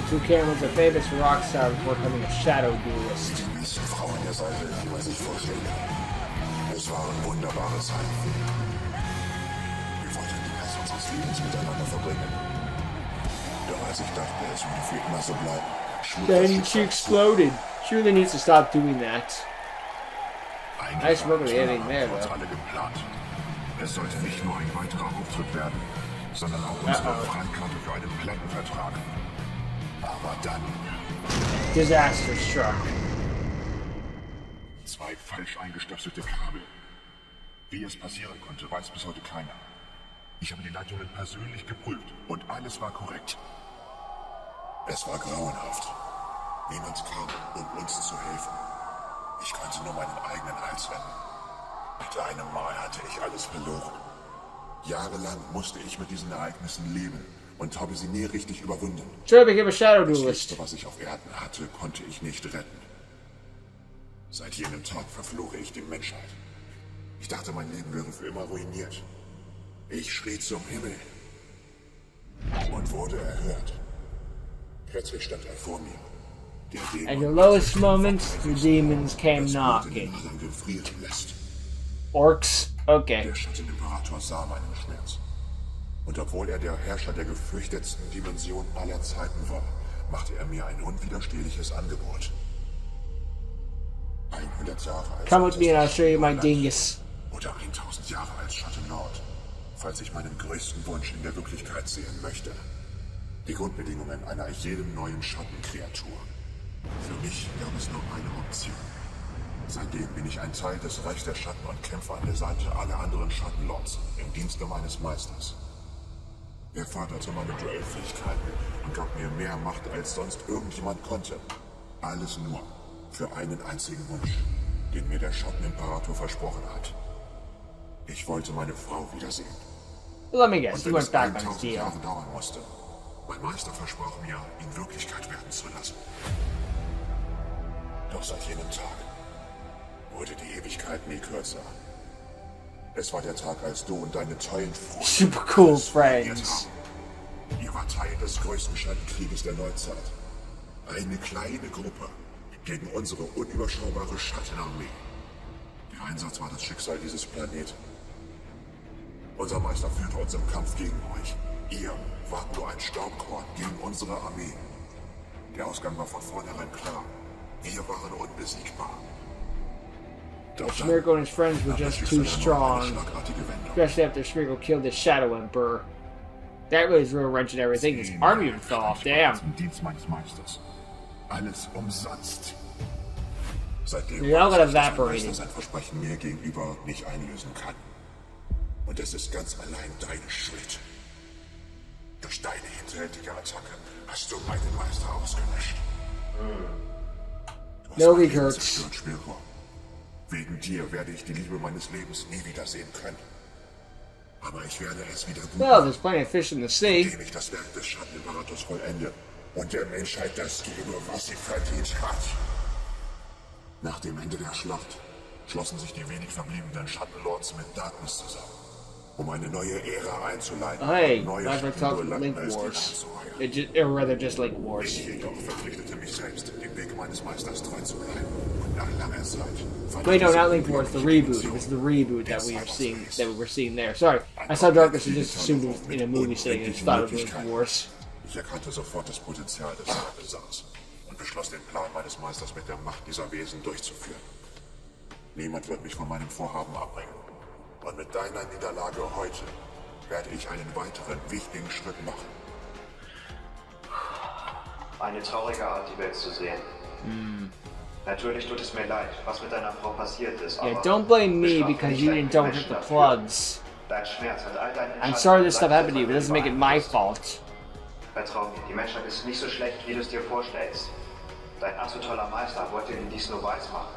Toucan was a famous rock star before becoming a shadow duelist. Die besten Frauen der Seite, die man sich vorstellen kann. Es waren wunderbare Zeiten. Wir wollten den Rest unseres Lebens miteinander verbringen. Doch als ich dachte, es würde für immer so bleiben, schlug das Then she Schicksal zu. exploded. She really needs to stop doing that. Nice work with the editing there, Trotz though. alle geplant. Es sollte nicht nur ein weiterer Auftritt werden, sondern auch unsere Freikarte für einen Plattenvertrag. Aber dann Disaster struck. 2 falsch eingestöpselte Kabel. Wie es passieren konnte, weiß bis heute keiner. Ich habe die Leitungen persönlich geprüft und alles war korrekt. Es war grauenhaft. Niemand kam, um uns zu helfen. Ich konnte nur meinen eigenen Hals retten. Mit einem Mal hatte ich alles verloren. Jahrelang musste ich mit diesen Ereignissen leben und habe sie nie richtig überwunden. Should have become a shadow Das duelist. Letzte, was ich auf Erden hatte, konnte ich nicht retten. Seit jenem Tag verfluche ich die Menschheit. Ich dachte, mein Leben wäre für immer ruiniert. Ich schrie zum Himmel und wurde erhört. Plötzlich stand er vor mir. Der Dämon, At your lowest der moments, the verheißt, demons came das Blut in den knocking. Adern gefrieren lässt. Orcs? Okay. Der Schattenimperator sah meinen Schmerz. Und obwohl er der Herrscher der gefürchtetsten Dimension aller Zeiten war, machte er mir ein unwiderstehliches Angebot. 100 Jahre als Come with me and I'll show you my Land dingus. oder 1000 Jahre als Schattenlord, falls ich meinen größten Wunsch in der Wirklichkeit sehen möchte. Die Grundbedingungen einer jedem neuen Schattenkreatur. Für mich gab es nur eine Option. Seitdem bin ich ein Teil des Reichs der Schatten und kämpfe an der Seite aller anderen Schattenlords im Dienste meines Meisters. Er förderte meine Duellfähigkeiten und gab mir mehr Macht, als sonst irgendjemand konnte. Alles nur für einen einzigen Wunsch, den mir der Schattenimperator versprochen hat. Ich wollte meine Frau wiedersehen. Let me guess, Und he wenn went es back on his 1000 deal. Jahre dauern musste, mein Meister versprach mir, ihn Wirklichkeit werden zu lassen. Doch seit jenem Tag wurde die Ewigkeit nie kürzer. Es war der Tag, als du und deine tollen Freunde Super cool alles ruiniert friends. haben. Ihr war Teil des größten Schattenkrieges der Neuzeit. Eine kleine Gruppe gegen unsere unüberschaubare Schattenarmee. Der Einsatz war das Schicksal dieses Planeten. Unser Meister führte uns im Kampf gegen euch. Ihr wart nur ein Staubkorn gegen unsere Armee. Der Ausgang war von vornherein klar. Wir waren unbesiegbar. Doch dann Smirko and his friends were nahm das just Schicksal too erneut eine strong, schlagartige Wendung. especially after Smirko killed the Shadow Emperor. That really threw a wrench in everything. His army even fell off. Damn. Im Dienst meines Meisters. Alles umsonst. Seitdem You're all weiß gonna ich, dass mein evaporate. Meister sein Versprechen mir gegenüber nicht einlösen kann. Und es ist ganz allein deine Schuld. Durch deine hinterhältige Attacke hast du meinen Meister ausgelöscht. Du hast No mein Leben regrets. zerstört, Smirko. Wegen dir werde ich die Liebe meines Lebens nie wiedersehen können. Aber ich werde es wieder gut Well, there's plenty of fish in the sea. indem ich das Werk des Schattenimperators vollende und der Menschheit das gebe, was sie verdient hat. Nach dem Ende der Schlacht schlossen sich die wenig verbliebenen Schattenlords mit Darkness zusammen, um eine neue Ära einzuleiten. Hey, und neue like we talked about Link Schattenduellanten als Gegner Wars. anzuheuern. Or rather, just Link Wars. Ich jedoch verpflichtete mich selbst, dem Weg meines Meisters treu zu bleiben. Und nach langer Zeit fand Wait, ich no, diese not Link Wars. The unglaubliche reboot. It was the reboot that we Dimension. were seeing there. Sorry, I saw Darkness and just assumed it was in a movie setting and thought it was Link Wars. Ich erkannte sofort das Potenzial, das er besaß und beschloss, den Plan meines Meisters mit der Macht dieser Wesen durchzuführen. Niemand wird mich von meinem Vorhaben abbringen. Und mit deiner Niederlage heute werde ich einen weiteren wichtigen Schritt machen. Eine traurige Art, die Welt zu sehen. Natürlich tut es mir leid, was mit deiner Frau passiert ist, Yeah, aber don't blame me bestrafe because nicht you deine didn't don't hit Menschen the dafür. plugs. Dein Schmerz hat all deine I'm Entscheidungen sorry this stuff leicht happened to you, but it doesn't make it my beeinflusst. fault. Vertrau mir, die Menschheit ist nicht so schlecht, wie du es dir vorstellst. Dein ach so toller Meister wollte ihnen dies nur weiß machen.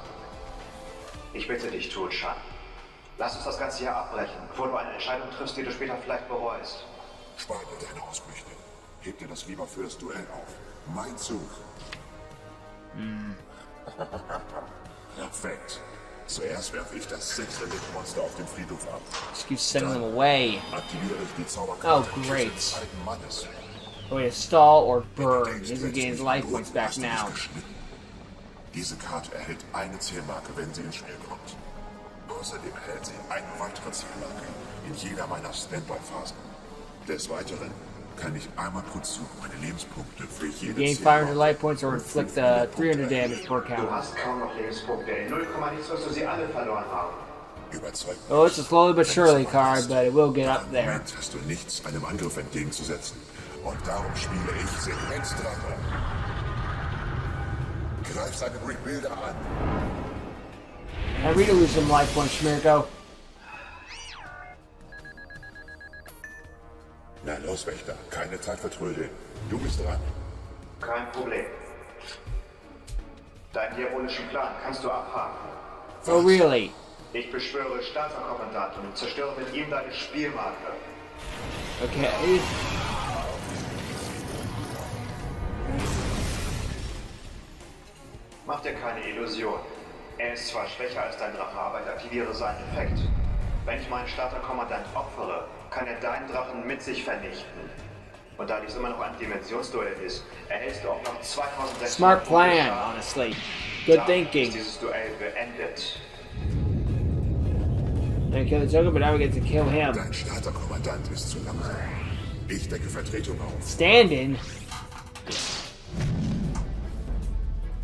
Ich bitte dich, Tulshan. Lass uns das Ganze hier abbrechen, bevor du eine Entscheidung triffst, die du später vielleicht bereust. Spar dir deine Ausbrüche. Heb dir das lieber für das Duell auf. Mein Zug. Perfekt. Zuerst werfe ich das 6. Lichtmonster auf den Friedhof ab. Just keep sending them away. Aktiviere ich die Zauberkarte Oh, great. des alten Mannes. Way to stall or Wenn du burn. denkst, This du hättest gains mich life überholt, points back hast du dich now. geschnitten. Diese Karte erhält eine Zielmarke, wenn sie ins Spiel kommt. Außerdem erhält sie eine weitere Zielmarke in jeder meiner Standby-Phasen. Des Weiteren kann ich einmal pro Zug meine Lebenspunkte für jede Gain Zielmarke 500 life points or und inflict 500 Punkte 300 damage erhöhen. per Du count. hast kaum noch Lebenspunkte. In 0, nichts wirst du sie alle verloren haben. Überzeugt Oh, it's a mich. slowly but Wenn surely es so card, ist, but it will get im up there. Moment hast du nichts einem Angriff entgegenzusetzen. Und darum spiele ich Segmentsdrache. Greif seine Rebuilder an. I really lose some life points, Schmirko. Na los, Wächter, keine Zeit für Trödeln. Du bist dran. Kein Problem. Deinen diabolischen Plan kannst du abhaken. Oh, really? Ich beschwöre Staatskommandanten und zerstöre mit ihm deine Spielmarke. Okay. Mach dir keine Illusion. Er ist zwar schwächer als dein Drache, aber ich aktiviere seinen Effekt. Wenn ich meinen Starterkommandant opfere, kann er deinen Drachen mit sich vernichten. Und da dies immer noch ein Dimensionsduell ist, erhältst du auch noch 2600 Smart plan, Punkte Schaden. honestly. Good Damit thinking. ist dieses Duell beendet. I kill the Joker, but now we get to kill him. Dein Starterkommandant ist zu langsam. Ich decke Vertretung auf. Standing.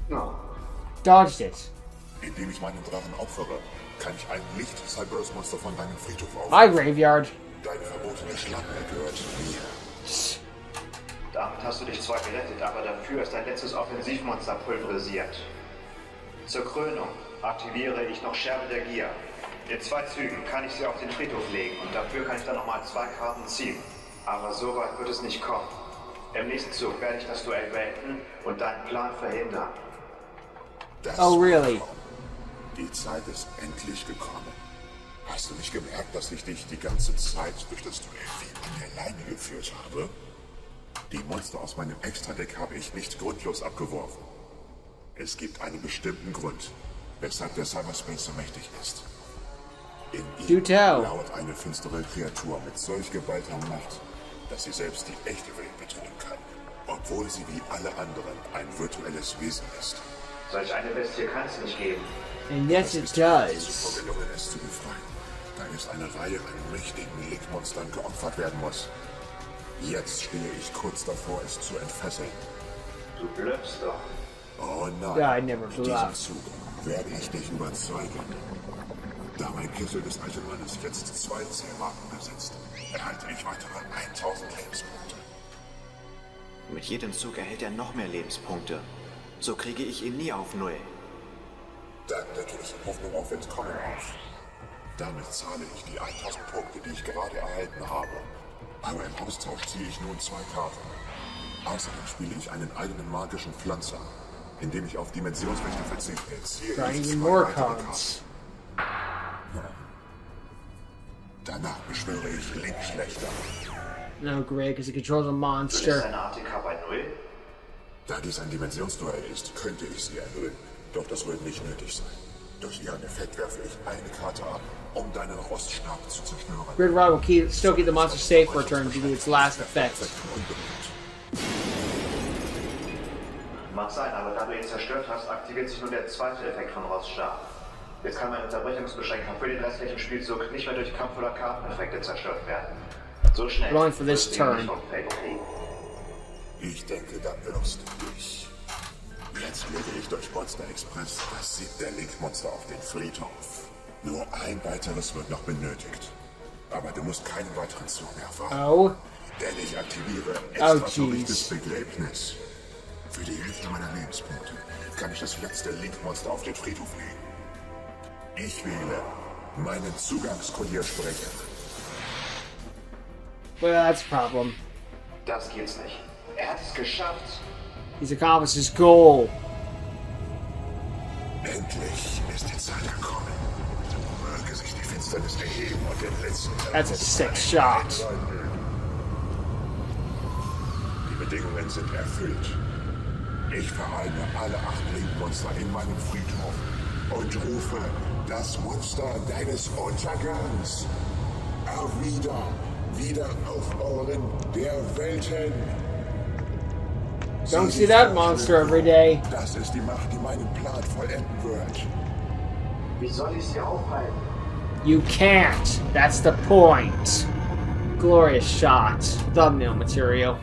No. Dodged it. Indem ich meinen Drachen opfere, kann ich ein Licht-Cyberus-Monster von deinem Friedhof My aufnehmen. graveyard. Deine verbotene Schlange gehört mir. Damit hast du dich zwar gerettet, aber dafür ist dein letztes Offensivmonster pulverisiert. Zur Krönung aktiviere ich noch Scherbe der Gier. In 2 Zügen kann ich sie auf den Friedhof legen und dafür kann ich dann nochmal 2 Karten ziehen. Aber so weit wird es nicht kommen. Im nächsten Zug werde ich das Duell beenden und deinen Plan verhindern. Das Oh, really? Die Zeit ist endlich gekommen. Hast du nicht gemerkt, dass ich dich die ganze Zeit durch das Duell wie an der Leine geführt habe? Die Monster aus meinem Extra-Deck habe ich nicht grundlos abgeworfen. Es gibt einen bestimmten Grund, weshalb der Cyberspace so mächtig ist. In Do ihm tell. lauert eine finstere Kreatur mit solch geballter Macht, dass sie selbst die echte Welt bedrohen kann, obwohl sie wie alle anderen ein virtuelles Wesen ist. Solch eine Bestie kann es nicht geben. And yes, it Es does. zuvor gelungen, es zu befreien, da es eine Reihe an mächtigen Lichtmonstern geopfert werden muss. Jetzt stehe ich kurz davor, es zu entfesseln. Du blöffst doch. Oh nein, Yeah, I never in blew diesem up. Zug werde ich dich überzeugen. Da mein Kessel des alten Mannes jetzt 2 Zielmarken besitzt, erhalte ich weitere 1000 Lebenspunkte. Mit jedem Zug erhält er noch mehr Lebenspunkte. So kriege ich ihn nie auf 0. Dann decke ich in Hoffnung auf Entkommen auf. Damit zahle ich die 1000 Punkte, die ich gerade erhalten habe. Aber im Austausch ziehe ich nun 2 Karten. Außerdem spiele ich einen eigenen magischen Pflanzer, indem ich auf Dimensionswächter verzichte. Ziehe Drawing ich even 2 more weitere cards. Danach beschwöre ich Linkschlechter. No, great, because it controls a Du lässt monster. deine ATK bei 0? Da dies ein Dimensionsduell ist, könnte ich sie erhöhen. Doch das wird nicht nötig sein. Durch ihren Effekt werfe ich eine Karte ab, um deinen Roststab zu zerstören. Grid Rod will still keep the monster safe for a turn due to its last effect. Mag sein, aber da du ihn zerstört hast, aktiviert sich nun der zweite Effekt von Roststab. Jetzt kann mein Unterbrechungsbeschränker für den restlichen Spielzug nicht mehr durch Kampf- oder Karteneffekte zerstört werden. So schnell. But only for this wirst du ihn turn. nicht vom Feld kriegen. Ich denke, dann wirst du dich. Jetzt lege ich durch Monster Express das 7. Linkmonster auf den Friedhof. Nur ein weiteres wird noch benötigt. Aber du musst keinen weiteren Zug mehr warten. Oh, Denn ich aktiviere Oh, extratoriges jeez. Begräbnis. Für die Hälfte meiner Lebenspunkte kann ich das letzte Linkmonster auf den Friedhof legen. Ich wähle meinen Zugangskodiersprecher. well, that's a problem. Das geht's nicht. Er hat es geschafft. He's accomplished his goal. Endlich ist die Zeit gekommen. Möge sich die Finsternis erheben und den letzten That's a sick shot. Die Bedingungen sind erfüllt. Ich vereine alle 8 Linkmonster in meinem Friedhof und rufe das Monster deines Untergangs. Auf wieder auf Ohren der Welten. Don't see that monster every day. Das ist die Macht, die meinen Plan vollenden wird. Wie soll ich sie aufhalten? You can't. That's the point. Glorious shot. Thumbnail material.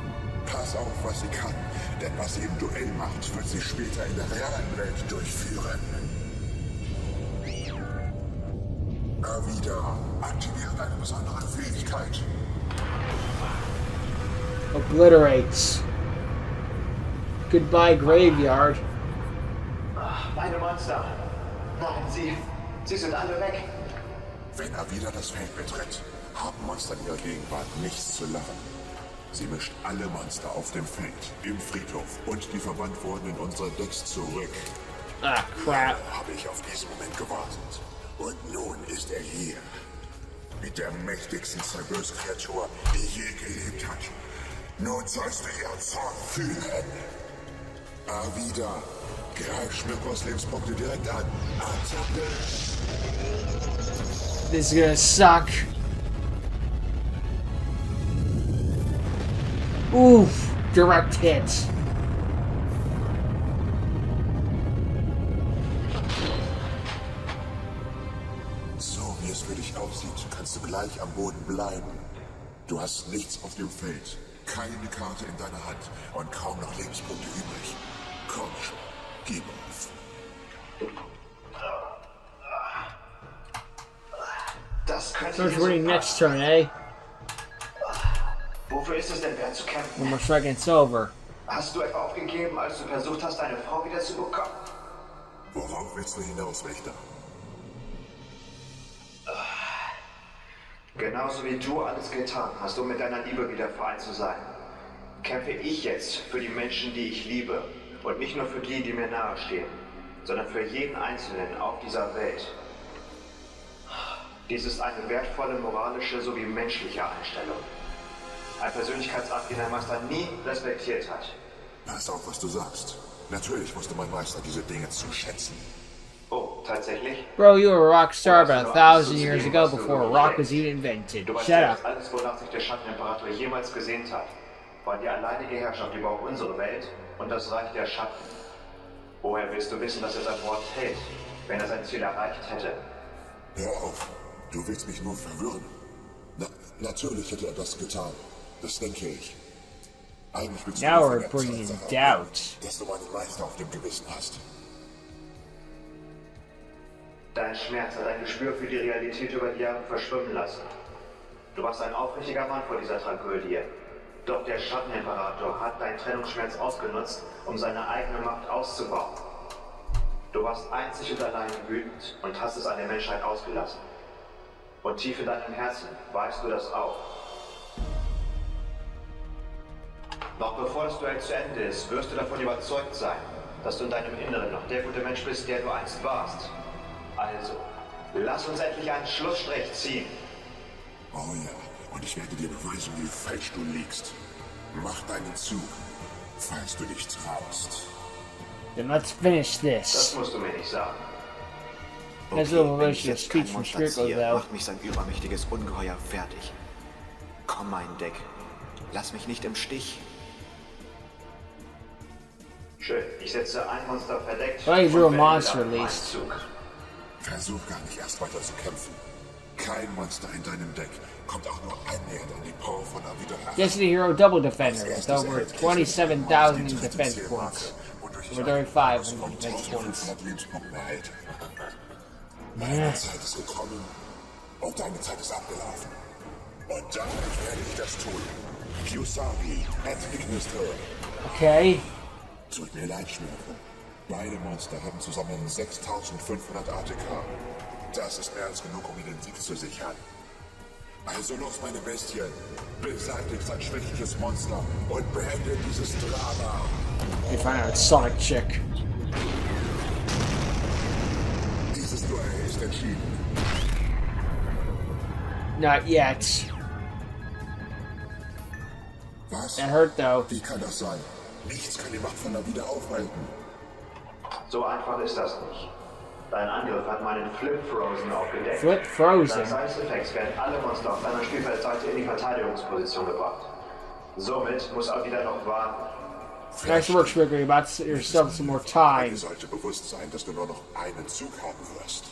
Pass auf, was sie kann. Denn was sie im Duell macht, wird sie später in der realen Welt durchführen. Avida, aktiviert eine besondere Fähigkeit. Obliterates. Goodbye, Graveyard. Meine Monster. Nein, sie sind alle weg. Wenn Avida das Feld betritt, haben Monster in ihrer Gegenwart nichts zu lachen. Sie mischt alle Monster auf dem Feld, im Friedhof und die verbannt wurden in unsere Decks zurück. Ah, crap. Habe ich auf diesen Moment gewartet. Und nun ist er hier. Mit der mächtigsten Cerberus-Kreatur, die je gelebt hat. Nun sollst du ihren Zorn fühlen. Avida, greif Schmirkos Lebenspunkte direkt an. Attacke! This is gonna suck. Oof, direct hit. So wie es für dich aussieht, kannst du gleich am Boden bleiben. Du hast nichts auf dem Feld, keine Karte in deiner Hand und kaum noch Lebenspunkte übrig. Komm schon, gib auf. Das könnte So it's hier so winning next passen. turn, eh? Wofür ist es denn wert zu kämpfen? One more strike and it's over. Hast du etwa aufgegeben, als du versucht hast, deine Frau wiederzubekommen? Worauf willst du hinaus, Wächter? Genauso wie du alles getan hast, um mit deiner Liebe wieder vereint zu sein, kämpfe ich jetzt für die Menschen, die ich liebe. Und nicht nur für die, die mir nahestehen, sondern für jeden Einzelnen auf dieser Welt. Dies ist eine wertvolle moralische sowie menschliche Einstellung. Ein Persönlichkeitsakt, den der Meister nie respektiert hat. Pass auf, was du sagst. Natürlich wusste mein Meister diese Dinge zu schätzen. Oh, tatsächlich? Bro, you were a rock star about 1,000 years ago before rock was even invented. Du weißt Shut ja, up. dass alles, wonach sich der Schattenimperator jemals gesehnt hat, war die alleinige Herrschaft über unsere Welt und das Reich der Schatten. Woher willst du wissen, dass er sein Wort hält, wenn er sein Ziel erreicht hätte? Hör auf, du willst mich nur verwirren. Natürlich hätte er das getan. Das denke ich. Eigentlich willst du Now nur we're von der bringing Tatsache doubt. ablenken, dass du meinen Meister auf dem Gewissen hast. Dein Schmerz hat ein Gespür für die Realität über die Jahre verschwimmen lassen. Du warst ein aufrichtiger Mann vor dieser Tragödie. Doch der Schattenimperator hat deinen Trennungsschmerz ausgenutzt, um seine eigene Macht auszubauen. Du warst einzig und allein wütend und hast es an der Menschheit ausgelassen. Und tief in deinem Herzen weißt du das auch. Noch bevor das Duell zu Ende ist, wirst du davon überzeugt sein, dass du in deinem Inneren noch der gute Mensch bist, der du einst warst. Also, lass uns endlich einen Schlussstrich ziehen. Oh ja, und ich werde dir beweisen, wie falsch du liegst. Mach deinen Zug, falls du dich traust. Then let's finish Das this. musst du mir nicht sagen. That's a little wenn ich version of jetzt kein speech from Monster Strickle, ziehe, though. macht mich sein übermächtiges Ungeheuer fertig. Komm, mein Deck. Lass mich nicht im Stich. Schön, ich setze ein Monster verdeckt. Why is und your wende monster dann meinen released? Zug. Versuch gar nicht erst weiter zu kämpfen. Kein Monster in deinem Deck kommt auch nur annähernd an die Power von Avida heran. Destiny Hero Double Defender with over 27,000 defense points. Over 3500 defense points. Lebenspunkte erhält. Meine Zeit ist gekommen und deine Zeit ist abgelaufen. Und damit werde ich das tun. Kyusabi, entgegnest du. Okay. Tut mir leid, Schmirko. Beide Monster haben zusammen 6500 ATK. Das ist mehr als genug, um ihnen den Sieg zu sichern. Also los, meine Bestien. Beseitigt sein schwächliches Monster und beendet dieses Drama. We find out it's Sonic Chick. Dieses Duell ist entschieden. Not yet. Was? That hurt though. Wie kann das sein? Nichts kann die Macht von Avida aufhalten. So einfach ist das nicht. Dein Angriff hat meinen Flip Frozen aufgedeckt. Flip Frozen. Dank seines Effekts werden alle Monster auf deiner Spielfeldseite in die Verteidigungsposition gebracht. Somit muss Avida noch warten. Nice work, Schmicker. You bought yourself some more time. Dir sollte bewusst sein, dass du nur noch einen Zug haben wirst.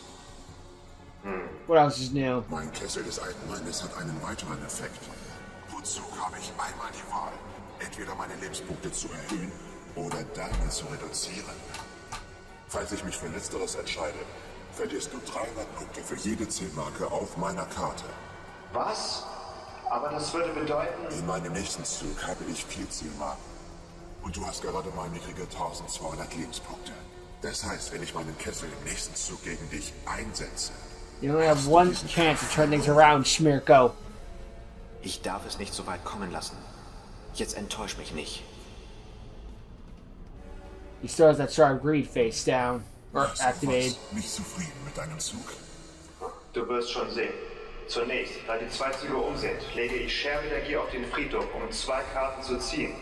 What else is new? Mein Kessel des alten Mannes hat einen weiteren Effekt. Pro Zug habe ich einmal die Wahl, entweder meine Lebenspunkte zu erhöhen oder deine zu reduzieren. Falls ich mich für Letzteres entscheide, verlierst du 300 Punkte für jede Zielmarke auf meiner Karte. Was? Aber das würde bedeuten... In meinem nächsten Zug habe ich 4 Zielmarken. Und du hast gerade mal mickrige 1200 Lebenspunkte. Das heißt, wenn ich meinen Kessel im nächsten Zug gegen dich einsetze... You only have one chance to turn things around, Schmirko. Ich darf es nicht so weit kommen lassen. Jetzt enttäusch mich nicht. He still has that sharp greed face down. Or Warst du activated. nicht zufrieden mit deinem Zug? Du wirst schon sehen. Zunächst, da die 2 Züge um sind, lege ich Sherry der Gier auf den Friedhof, um 2 Karten zu ziehen.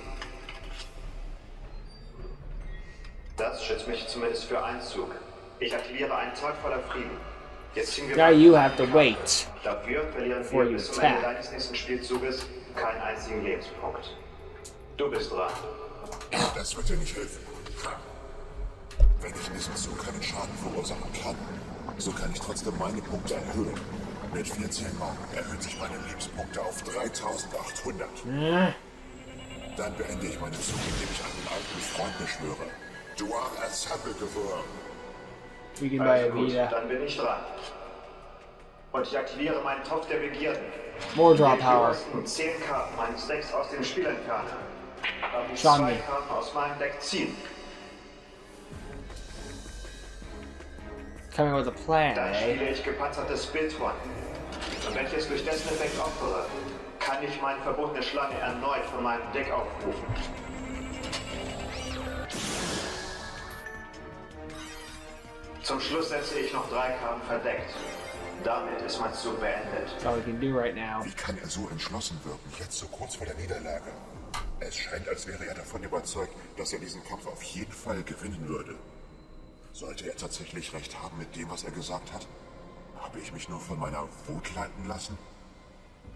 Das schützt mich zumindest für einen Zug. Ich aktiviere einen Tag voller Frieden. Jetzt ziehen wir Now you have to wait. Dafür verlieren before wir you bis zum Ende attack. deines nächsten Spielzuges keinen einzigen Lebenspunkt. Du bist dran. Das wird dir nicht helfen. Wenn ich in diesem Zug keinen Schaden verursachen kann, so kann ich trotzdem meine Punkte erhöhen. Mit 14 Marken erhöht sich meine Lebenspunkte auf 3800. Dann beende ich meinen Zug, indem ich einen alten Freund beschwöre. Duar Ensemble geworden. We can buy Also a gut, Vita. dann bin ich dran. Und ich aktiviere meinen Topf der Begierden. More draw Die power. obersten 10 Karten meines Decks aus dem Spiel entfernen. Darf ich Schauen 2 wir. Karten aus meinem Deck ziehen. Coming with a plan, Dann eh? spiele ich gepanzertes Bildhorn. Und wenn ich es durch dessen Effekt opfere, kann ich meine verbotene Schlange erneut von meinem Deck aufrufen. Zum Schluss setze ich noch 3 Karten verdeckt. Damit ist mein Zug beendet. That's all we can do right now. Wie kann er so entschlossen wirken, jetzt so kurz vor der Niederlage? Es scheint, als wäre er davon überzeugt, dass er diesen Kampf auf jeden Fall gewinnen würde. Sollte er tatsächlich recht haben mit dem, was er gesagt hat? Habe ich mich nur von meiner Wut leiten lassen?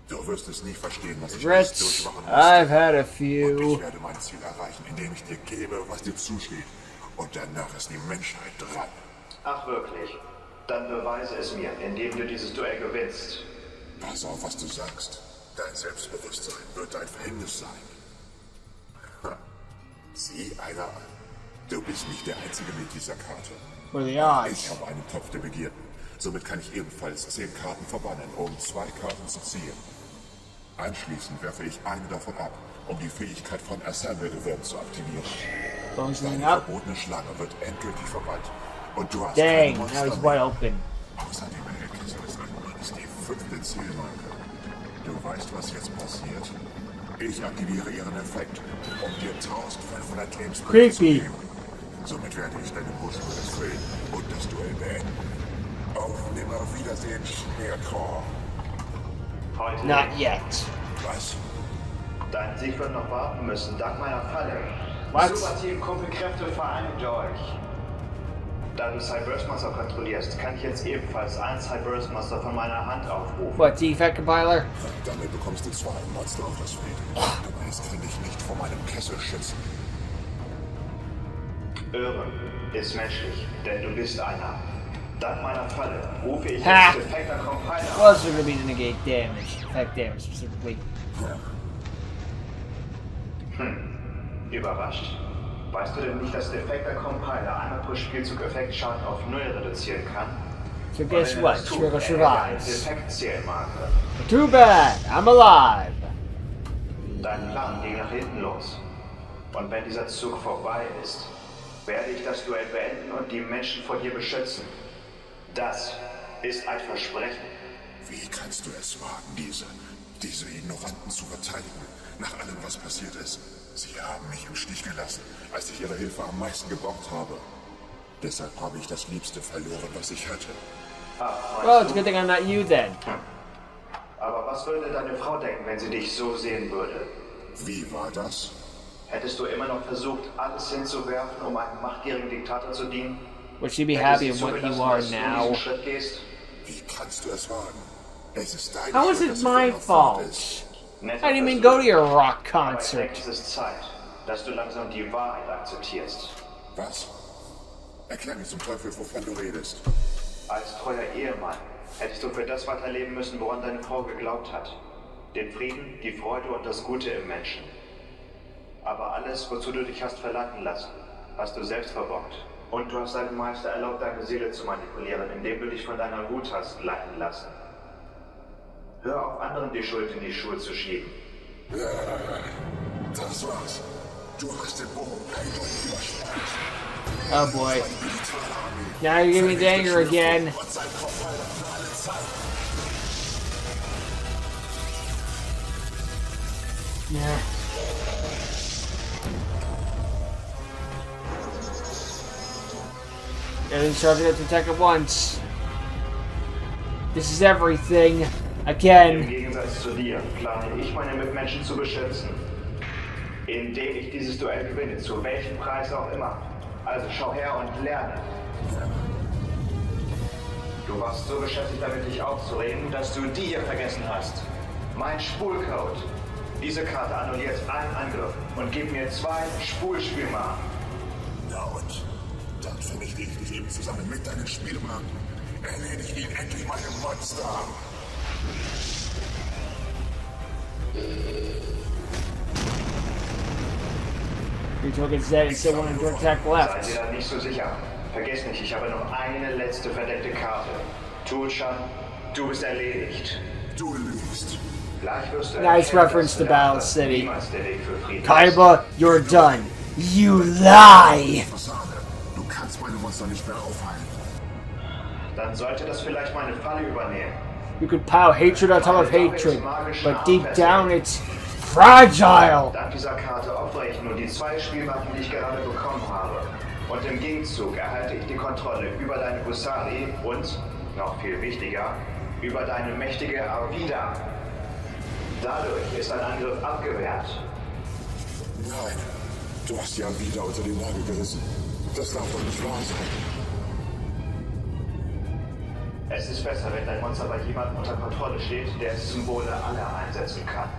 Du wirst es nie verstehen, was ich Regrets. erst durchmachen I've musste. had a Und few. ich werde mein Ziel erreichen, indem ich dir gebe, was dir zusteht. Und danach ist die Menschheit dran. Ach wirklich? Dann beweise es mir, indem du dieses Duell gewinnst. Pass auf, was du sagst. Dein Selbstbewusstsein wird dein Verhängnis sein. Ha. Sieh einer an. Du bist nicht der Einzige mit dieser Karte. What are the Ich odds? habe einen Topf der Begierden. Somit kann ich ebenfalls 10 Karten verbannen, um 2 Karten zu ziehen. Anschließend werfe ich eine davon ab, um die Fähigkeit von Ensemble-Gewinn zu aktivieren. Closing Deine up. verbotene Schlange wird endgültig verbannt. Und du hast Dang, keine now Monster he's mehr. wide open. Außerdem erhält Kessel des alten Mannes die 5. Zielmarke. Du weißt, was jetzt passiert. Ich aktiviere ihren Effekt, um dir 1500 Lebenspunkte zu Creepy. geben. Somit werde ich deine Wunschwille erfüllen und das Duell beenden. Auf Nimmerwiedersehen, Schmierkor. Heute Not yet. Was? Dein Sieg wird noch warten müssen, dank meiner Falle. What? Superteam Kumpelkräfte vereinigt euch. Da du Cyberse-Monster kontrollierst, kann ich jetzt ebenfalls einen Cyberse-Monster von meiner Hand aufrufen. What, Defect Compiler? Damit bekommst du 2 Monster auf das Feld. Aber es kann dich nicht vor meinem Kessel schützen. Irre ist menschlich, denn du bist einer. Dank meiner Falle rufe ich Ha! jetzt Defector Compiler. Well, it's going to be to negate damage. Effect damage specifically. Überrascht? Weißt du denn nicht, dass Defector Compiler einmal pro Spielzug Effektschaden auf 0 reduzieren kann? So guess Und wenn er what? das tut, Schmirko erhält er eine survives. Defektzielmarke. Too bad, I'm alive. Dein Plan ging nach hinten los. Und wenn dieser Zug vorbei ist, werde ich das Duell beenden und die Menschen vor dir beschützen. Das ist ein Versprechen. Wie kannst du es wagen, diese Ignoranten zu verteidigen, nach allem, was passiert ist? Sie haben mich im Stich gelassen, als ich ihre Hilfe am meisten gebraucht habe. Deshalb habe ich das Liebste verloren, was ich hatte. Well, it's a good thing I'm not you then. Aber was würde deine Frau denken, wenn sie dich so sehen würde? Wie war das? Hättest du immer noch versucht, alles hinzuwerfen, um einem machtgierigen Diktator zu dienen? Would she be Hätte happy sie in what zugelassen, you are dass du now? diesen Schritt gehst? Wie kannst du es wagen? Es ist deine How is Schuld, it dass sie my verlaufen fault? ist. Nett, I didn't even dass go du- to your rock Aber ich concert. denke, es ist Zeit. dass du langsam die Wahrheit akzeptierst. Was? Erklär mir zum Teufel, wovon du redest. Als treuer Ehemann hättest du für das weiterleben müssen, woran deine Frau geglaubt hat. Den Frieden, die Freude und das Gute im Menschen. Aber alles, wozu du dich hast verleiten lassen, hast du selbst verbockt. Und du hast deinem Meister erlaubt, deine Seele zu manipulieren, indem du dich von deiner Wut hast leiten lassen. Hör auf, anderen die Schuld in die Schuhe zu schieben. Das war's. Du hast den Bogen eindeutig überschritten. Oh boy. Now you're giving me the anger again. Yeah. Getting started to attack at once. This is everything. Im Again. Gegensatz zu dir plane ich, meine Mitmenschen zu beschützen. Indem ich dieses Duell gewinne, zu welchem Preis auch immer. Also schau her und lerne. Du warst so beschäftigt damit, dich aufzuregen, dass du die hier vergessen hast. Mein Spulcode. Diese Karte annulliert einen Angriff und gibt mir 2 Spulspielmarken. Na und? Dann vernichte ich dich eben zusammen mit deinen Spielmarken. Erledige ihn endlich meinem Monster. You took his dead and still wanted to attack Sei left. dir da nicht so sicher. Vergiss nicht, ich habe noch eine letzte verdeckte Karte. Tulchan, du bist erledigt. Du lügst. Gleich wirst du Nice erkennen, reference dass to Battle Lache City. niemals der Weg für Frieden ist. Kaiba, you're done. You lie! Fassade. Du kannst meine Monster nicht mehr aufhalten. Dann sollte das vielleicht meine Falle übernehmen. You could pile hatred on top of hatred, but deep down it's fragile! Dank dieser Karte opfere ich nur die 2 Spielmarken, die ich gerade bekommen habe. Und im Gegenzug erhalte ich die Kontrolle über deine Gusari und, noch viel wichtiger, über deine mächtige Arvida. Dadurch ist ein Angriff abgewehrt. Nein, du hast ja wieder unter den Nagel gerissen. Das darf doch nicht wahr sein. Es ist besser, wenn dein Monster bei jemandem unter Kontrolle steht, der es zum Wohle aller einsetzen kann.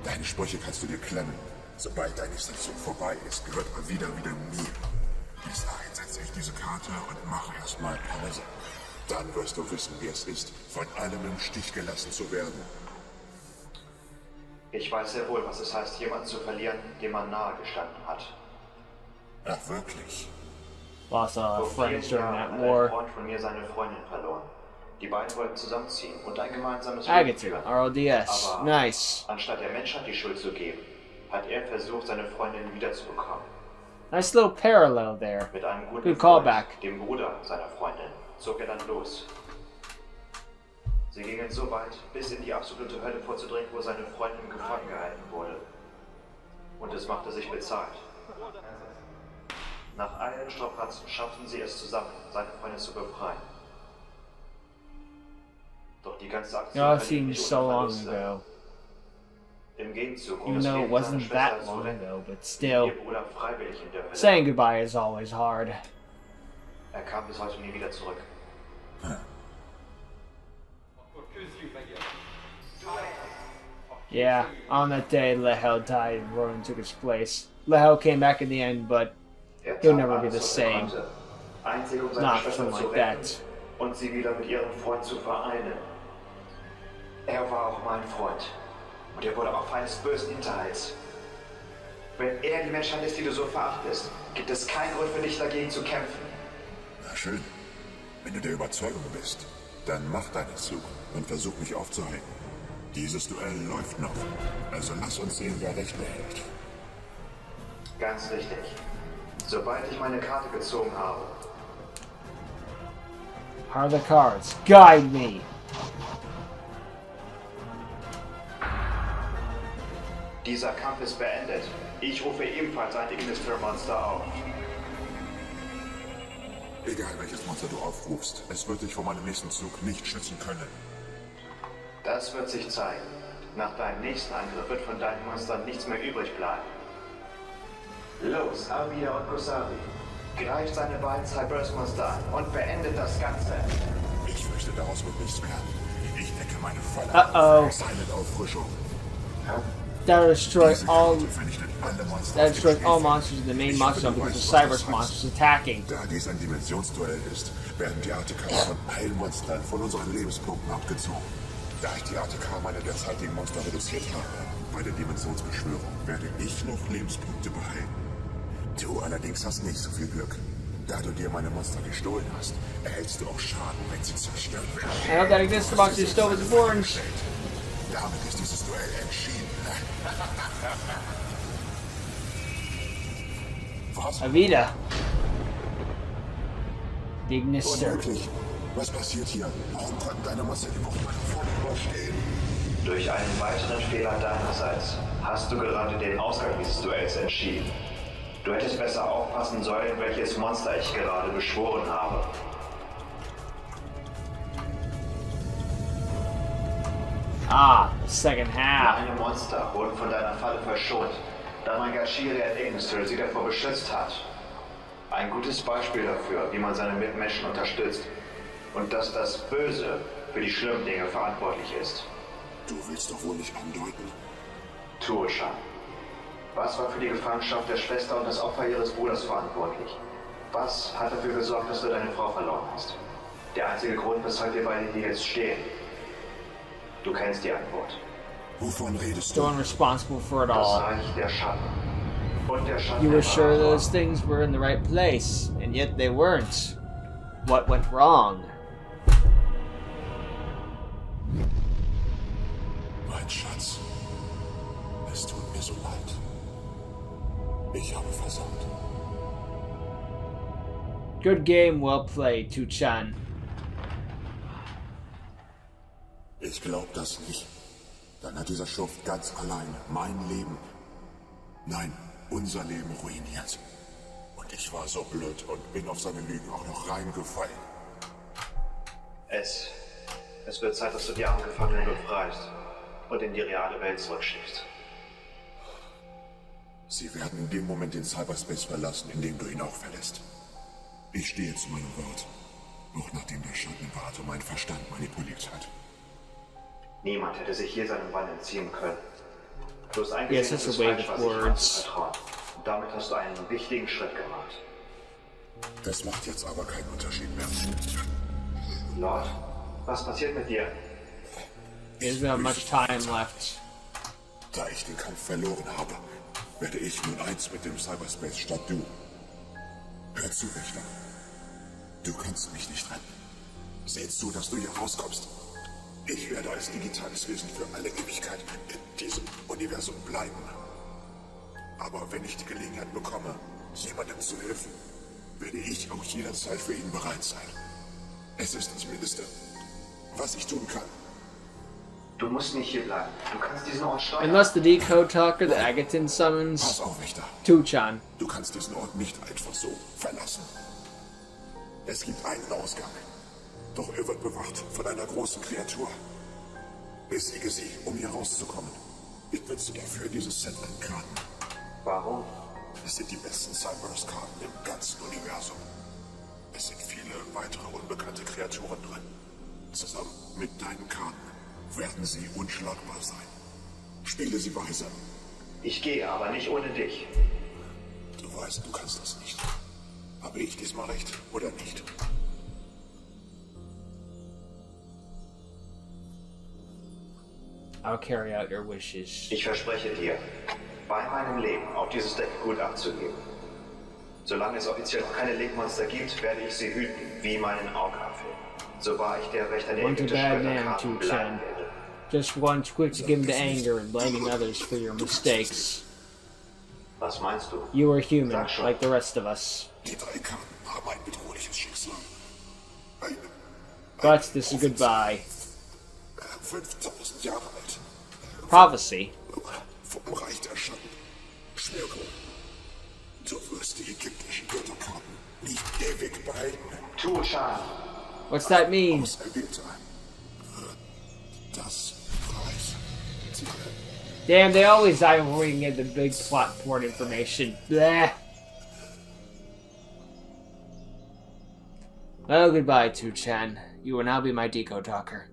Deine Sprüche kannst du dir klemmen. Sobald deine Sitzung vorbei ist, gehört er wieder mir. Bis dahin setze ich diese Karte und mache erstmal Pause. Dann wirst du wissen, wie es ist, von allem im Stich gelassen zu werden. Ich weiß sehr wohl, was es heißt, jemanden zu verlieren, dem man nahe gestanden hat. Ach, wirklich? Lost Vor friends vielen during Jahren that hat ein war. Freund von mir seine Freundin verloren. Die beiden wollten zusammenziehen und ein gemeinsames I Leben get to führen. RLDS. Aber Nice. anstatt der Menschheit die Schuld zu geben, hat er versucht, seine Freundin wiederzubekommen. Nice little parallel there. Mit einem guten Good Freund, callback. dem Bruder seiner Freundin, zog er dann los. Sie gingen so weit, bis in die absolute Hölle vorzudringen, wo seine Freundin gefangen gehalten wurde. Und es machte sich bezahlt. Nach allen Strapazen schafften sie es zusammen, seine Freundin zu befreien. Doch die ganze Aktion It all verlief seems nicht so ohne long Verluste. ago. Im Gegenzug, um Even das though it Leben seiner wasn't Schwester that zu long retten, ago, but blieb still. ihr Bruder freiwillig in der Hölle. Saying goodbye is always hard. Er kam bis heute nie wieder zurück. Yeah, on that day, Lehel died and Ronan took his place. Lehel came back in the end, but Er He'll tat never be alles, the was same. konnte. Einzig, um seine not Schwester something zu like retten that. und sie wieder mit ihrem Freund zu vereinen. Er war auch mein Freund. Und er wurde Opfer eines bösen Hinterhalts. Wenn er die Menschheit ist, die du so verachtest, gibt es keinen Grund für dich, dagegen zu kämpfen. Na schön. Wenn du der Überzeugung bist, dann mach deinen Zug und versuch mich aufzuhalten. Dieses Duell läuft noch. Also lass uns sehen, wer recht behält. Ganz richtig. Sobald ich meine Karte gezogen habe, how are the cards? Guide me! dieser Kampf ist beendet. Ich rufe ebenfalls ein Ignister-Monster auf. Egal welches Monster du aufrufst, es wird dich vor meinem nächsten Zug nicht schützen können. Das wird sich zeigen. Nach deinem nächsten Angriff wird von deinen Monstern nichts mehr übrig bleiben. Los, Arvida und Gusari. Greift seine beiden Cyberse-Monster an und beendet das Ganze. Ich fürchte, daraus wird nichts werden. Ich decke meine Falle. Uh-oh. Silent Auffrischung. That'll destroy Diese all. Karte vernichtet alle Monster That auf dem destroys all Spielfeld. monsters in the main Ich monster hoffe, du because weißt, the was Cybers das monsters heißt. attacking. Da dies ein Dimensionsduell ist, werden die ATK von allen Monstern von unseren Lebenspunkten abgezogen. Da ich die ATK meiner derzeitigen Monster reduziert habe, bei der Dimensionsbeschwörung werde ich noch Lebenspunkte behalten. Du allerdings hast nicht so viel Glück. Da du dir meine Monster gestohlen hast, erhältst du auch Schaden, wenn sie zerstört werden. I hope that exists about you stole his orange. Damit ist dieses Duell entschieden. Was? Avida. Dignister. Unmöglich. Was passiert hier? Warum konnten deine Monster die Woche meiner Freundin überstehen? Durch einen weiteren Fehler deinerseits hast du gerade den Ausgang dieses Duells entschieden. Du hättest besser aufpassen sollen, welches Monster ich gerade beschworen habe. Ah, the second half. Meine Monster wurden von deiner Falle verschont, da mein Gachirian Ignister sie davor beschützt hat. Ein gutes Beispiel dafür, wie man seine Mitmenschen unterstützt. Und dass das Böse für die schlimmen Dinge verantwortlich ist. Du willst doch wohl nicht andeuten? Tuo-chan. Was war für die Gefangenschaft der Schwester und das Opfer ihres Bruders verantwortlich? Was hat dafür gesorgt, dass du deine Frau verloren hast? Der einzige Grund, weshalb wir beide hier jetzt stehen. Du kennst die Antwort. Wovon redest The du? one responsible for it Das all. Reich der Schatten. Und der Schatten You der were sure Marathon. those things were in the right place, and yet they weren't. What went wrong? Mein Schatz. Es tut mir so leid. Ich habe versagt. Good game, well played, Tu-chan. Ich glaub das nicht. Dann hat dieser Schuft ganz allein mein Leben, nein, unser Leben ruiniert. Und ich war so blöd und bin auf seine Lügen auch noch reingefallen. Es wird Zeit, dass du die Angefangenen befreist und in die reale Welt zurückschickst. Sie werden in dem Moment den Cyberspace verlassen, in dem du ihn auch verlässt. Ich stehe zu meinem Wort. Auch nachdem der Schattenwarte meinen Verstand manipuliert hat. Niemand hätte sich hier seinem Bann entziehen können. Du hast Yes, eingesehen, that's dass es a way falsch with war, sich jemandem words. zu vertrauen. Und damit hast du einen wichtigen Schritt gemacht. Das macht jetzt aber keinen Unterschied mehr. Lord, was passiert mit dir? There's not much time left. Da ich den Kampf verloren habe, werde ich nun eins mit dem Cyberspace statt du. Hör zu, Wächter. Du kannst mich nicht retten. Seh zu, dass du hier rauskommst. Ich werde als digitales Wesen für alle Ewigkeit in diesem Universum bleiben. Aber wenn ich die Gelegenheit bekomme, jemandem zu helfen, werde ich auch jederzeit für ihn bereit sein. Es ist das Mindeste, was ich tun kann. Du musst nicht hier bleiben. Du kannst diesen Ort steuern. Unless the decode talker that Agaton Pass summons auf, Wächter. Tu-chan. Du kannst diesen Ort nicht einfach so verlassen. Es gibt einen Ausgang. Doch er wird bewacht von einer großen Kreatur. Besiege sie, um hier rauszukommen. Widmest du dafür dieses Set an Karten. Warum? Es sind die besten Cyberse-Karten im ganzen Universum. Es sind viele weitere unbekannte Kreaturen drin. Zusammen mit deinen Karten werden sie unschlagbar sein. Spiele sie weise. Ich gehe, aber nicht ohne dich. Du weißt, du kannst das nicht. Habe ich diesmal recht oder nicht? I'll carry out your wishes. Ich verspreche dir, bei meinem Leben auf dieses Deck gut abzugeben. Solange es offiziell noch keine Legmonster gibt, werde ich sie hüten, wie meinen Augapfel. So war ich der Wächter der Want a ägyptischen bad name, Götterkarten Tu-chan. bleiben werde. Just one quick to give in to anger and blaming others for your mistakes. Was meinst du? You are human, Sag schon. like the rest of us. Die drei Karten haben ein bedrohliches Schicksal. Eine But this is goodbye. 5000 Jahre alt. Prophecy. Vom Reich der Schatten. Schwere. Du wirst die ägyptischen Götterkarten nicht ewig behalten. Tuo-chan, What's that mean? Auserwählter. Das Preis. Damn, they always die before we can get the big plot point information. Bleh. Well, goodbye, Tu-chan. You will now be my decode talker.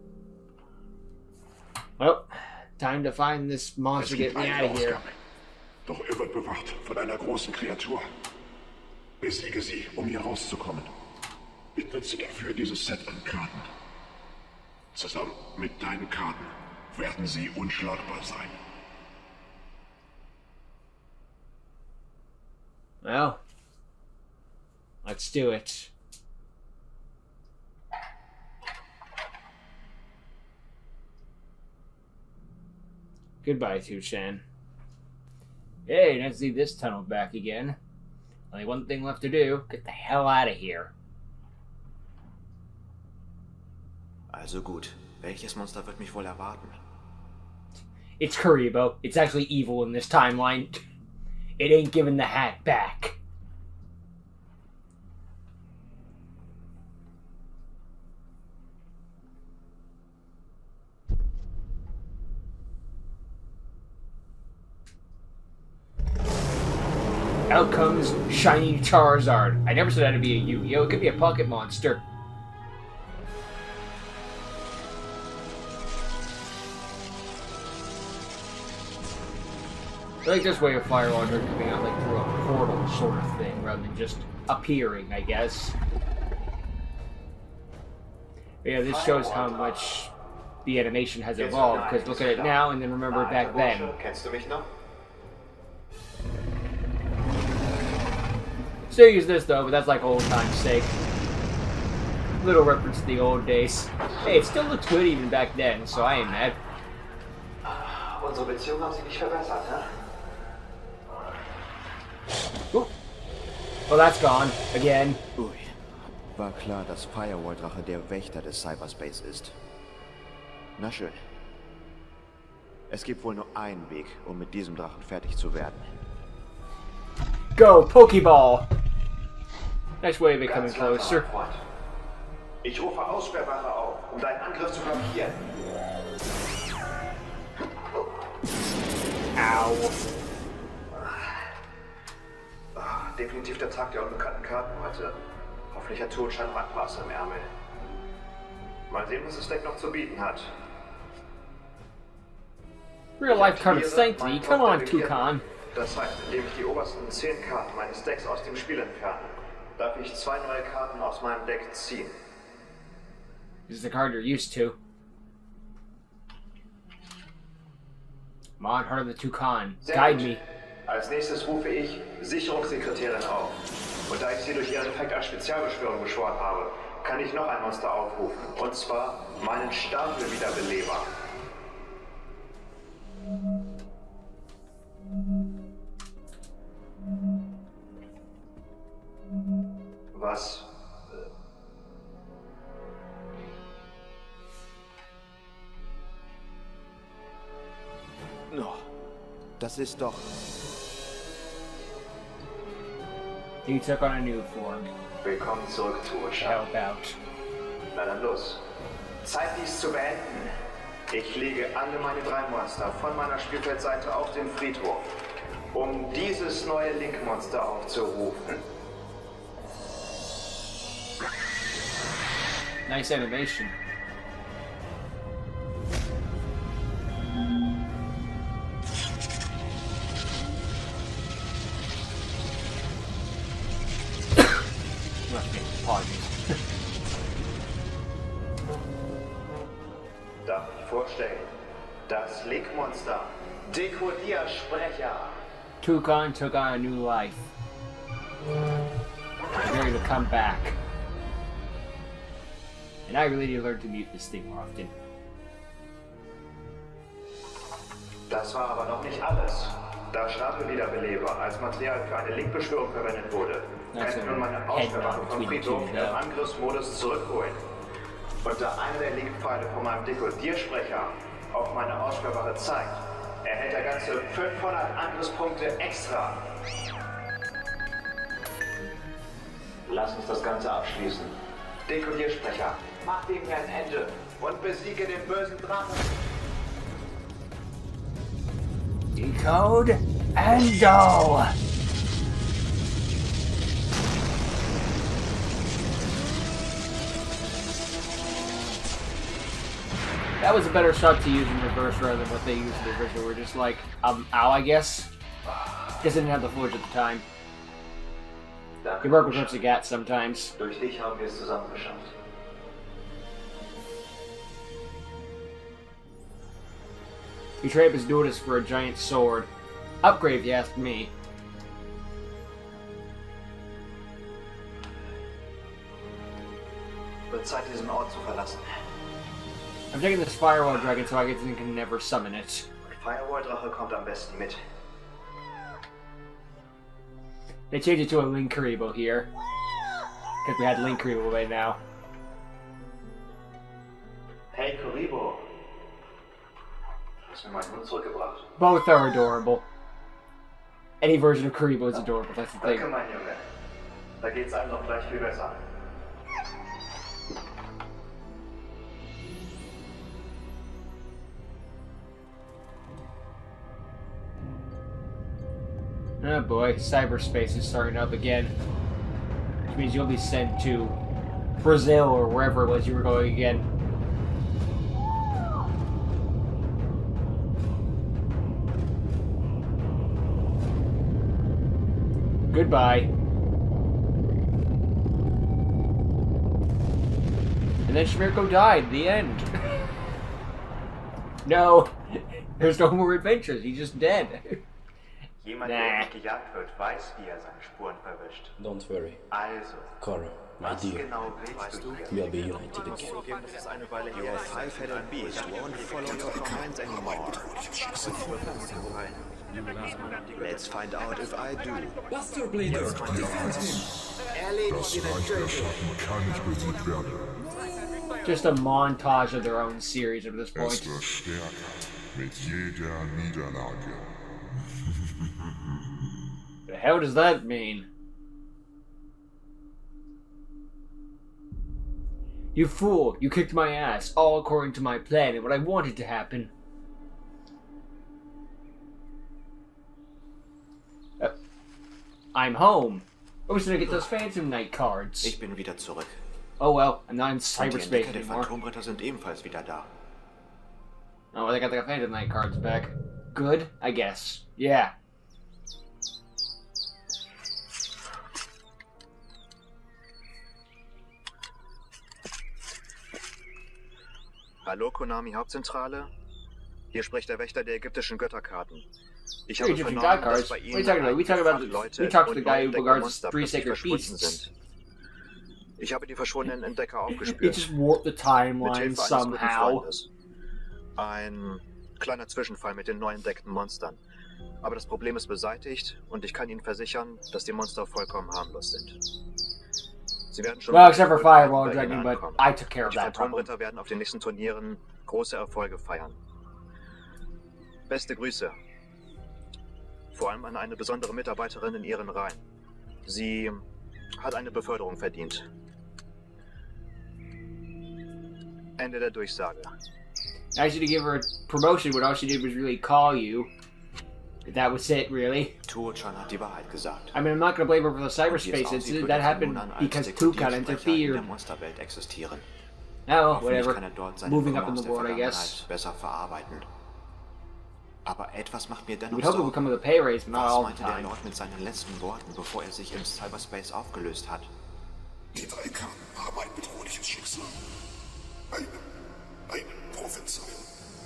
Well, Time to find this Es monster. Get gibt me einen out of here. Ausgang. Doch er wird bewacht von einer großen Kreatur. Besiege sie, um hier rauszukommen. Benutze dafür dieses Set an Karten. Zusammen mit deinen Karten werden sie unschlagbar sein. Well, let's do it. Goodbye, Tushan. Hey, let's see this tunnel back again. Only one thing left to do. Get the hell out of here. Also gut, welches Monster wird mich wohl erwarten? It's Kuribo. It's actually evil in this timeline. It ain't giving the hat back. Out comes shiny Charizard. I never said that'd be a Yu-Gi-Oh! It could be a pocket monster. I like this way of Fire Launcher coming out like through a portal sort of thing, rather than just appearing, I guess. But yeah, this shows how much the animation has evolved, because look at it now and then remember back then. Kennst du mich noch? Still use this though, but that's like old time's sake. Little reference to the old days. Hey, it still looks good even back then, so I ain't mad. Unsere Beziehung haben sich nicht verbessert, hä? Ooh. Well, that's gone. Again. Ui, war klar, dass Firewall-Drache der Wächter des Cyberspace ist. Na schön. Es gibt wohl nur einen Weg, um mit diesem Drachen fertig zu werden. Go, Pokeball! Nice way of it coming Ganz langsam, closer. mein Freund. Ich rufe Aussperrwache auf, um deinen Angriff zu blockieren. Ow. Definitiv der Tag der unbekannten Karten heute. Hoffentlich hat Totschein Randmaß im Ärmel. Mal sehen, was das Deck noch zu bieten hat. Real life card of Sanctity. Come on, Toucan. Das heißt, indem ich die obersten 10 Karten meines Decks aus dem Spiel entferne, darf ich 2 neue Karten aus meinem Deck ziehen. This is the card you're used to. Come on, Heart of the Toucan. Sehr Guide gut. me. Als nächstes rufe ich Sicherungssekretärin auf. Und da ich sie durch ihren Effekt als Spezialbeschwörung beschworen habe, kann ich noch ein Monster aufrufen. Und zwar meinen Stapelwiederbeleber. Was? No, das ist doch... He took on a new form. Willkommen zurück, Tuosha. Help out. Na dann los. Zeit, dies zu beenden. Ich lege alle meine 3 Monster von meiner Spielfeldseite auf den Friedhof, um dieses neue Link-Monster aufzurufen. Nice animation. Apologies. Darf ich vorstellen? Das Link-Monster. Dekodiersprecher. Toucan took on a new life. Ready to come back. And I really need to learn to mute this thing more often. Das war aber noch nicht alles. Da Stapelwiederbeleber als Material für eine Link-Beschwörung verwendet wurde, kann ich nun meine Ausgabe vom Friedhof in den Angriffsmodus zurückholen. Und da einer der Link-Pfeile von meinem Dekodiersprecher auf meine Aussperrwache zeigt, erhält er ganze 500 Angriffspunkte extra. Lass uns das Ganze abschließen. Dekodiersprecher, mach dem hier ein Ende und besiege den bösen Drachen. Decode and go! That was a better shot to use in reverse rather than what they used in the original. We're just like, ow, I guess. Guess I didn't have the footage at the time. You work with what you got sometimes. Durch dich haben wir es zusammen geschafft. You trade up his daughters for a giant sword. Upgrade if you ask me. Wird Zeit, diesen Ort zu verlassen. I'm taking this Firewall Dragon so I can never summon it. Firewall-Drache kommt am besten mit. They changed it to a Link Karibo here. Because we had Link Karibo right now. Hey, Kuribo. Du hast mir meinen Hund zurückgebracht. Both are adorable. Any version of Karibo is adorable, that's the Danke, thing. mein Junge. Da geht's einem doch gleich viel besser. Oh boy, cyberspace is starting up again. Which means you'll be sent to Brazil or wherever it was you were going again. Goodbye. And then Shmirko died. The end. No. There's no more adventures. He's just dead. Jemand, der nicht gejagt wird, weiß, wie er seine Spuren verwischt. Don't worry, Also, Cora, my was dear, genau willst du hier? we'll be united again. Zugeben, das ist eine Weile her. Five-headed beast won't follow your commands anymore. Let's find out if I do. Buster Blader! Das Reich der Schatten kann nicht besiegt werden. Just a montage of their own series at this point. Es wird stärker mit jeder Niederlage. The hell does that mean? You fool! You kicked my ass, all according to my plan and what I wanted to happen. I'm home. I was gonna get those Phantom Knight cards. Ich bin wieder zurück. Oh well, I'm not in Und die cyberspace Entdecker der anymore. Phantomritter sind ebenfalls wieder da. Oh, they got the Phantom Knight cards back. Good, I guess. Yeah. Hallo, Konami Hauptzentrale? Hier spricht der Wächter der ägyptischen Götterkarten. Ich Hey, habe Egyptian vernommen, God cards. dass bei What are you Ihnen talking about? We talk about Leute we talked to the und guy who Entdecker guards Monster three plötzlich sacred verschwunden beasts. sind. Ich habe die verschwundenen Entdecker He aufgespürt. just warped the timeline Mithilfe eines guten somehow. Freundes. Ein kleiner Zwischenfall mit den neu entdeckten Monstern. Aber das Problem ist beseitigt und ich kann Ihnen versichern, dass die Monster vollkommen harmlos sind. Sie werden schon Well, except for bald Firewall bei Ihnen Dragon, but ankommen. I took care of Die that problem. Phantomritter werden auf den nächsten Turnieren große Erfolge feiern. Beste Grüße. Vor allem an eine besondere Mitarbeiterin in Ihren Reihen. Sie hat eine Beförderung verdient. Ende der Durchsage. I should give her a promotion when all she did was really call you. That was it, really. Tuo-chan hat die Wahrheit gesagt. I mean, I'm not gonna blame her for the Und wie cyberspace es aussieht, incident. wird That er von happened nun an als because der Tukan Codiersprecher in interfered. der Monsterwelt existieren. Oh, well, Hoffentlich whatever. kann er dort seine Moving Firma up in aus the der world, I guess. Vergangenheit besser verarbeiten. Aber etwas macht mir You dennoch would hope it would Sorgen. come with a pay raise, but not Was all the meinte der time. Lord mit seinen letzten Worten, bevor er sich im Cyberspace aufgelöst hat? Die drei Karten haben ein bedrohliches Schicksal. Eine Prophezeiung.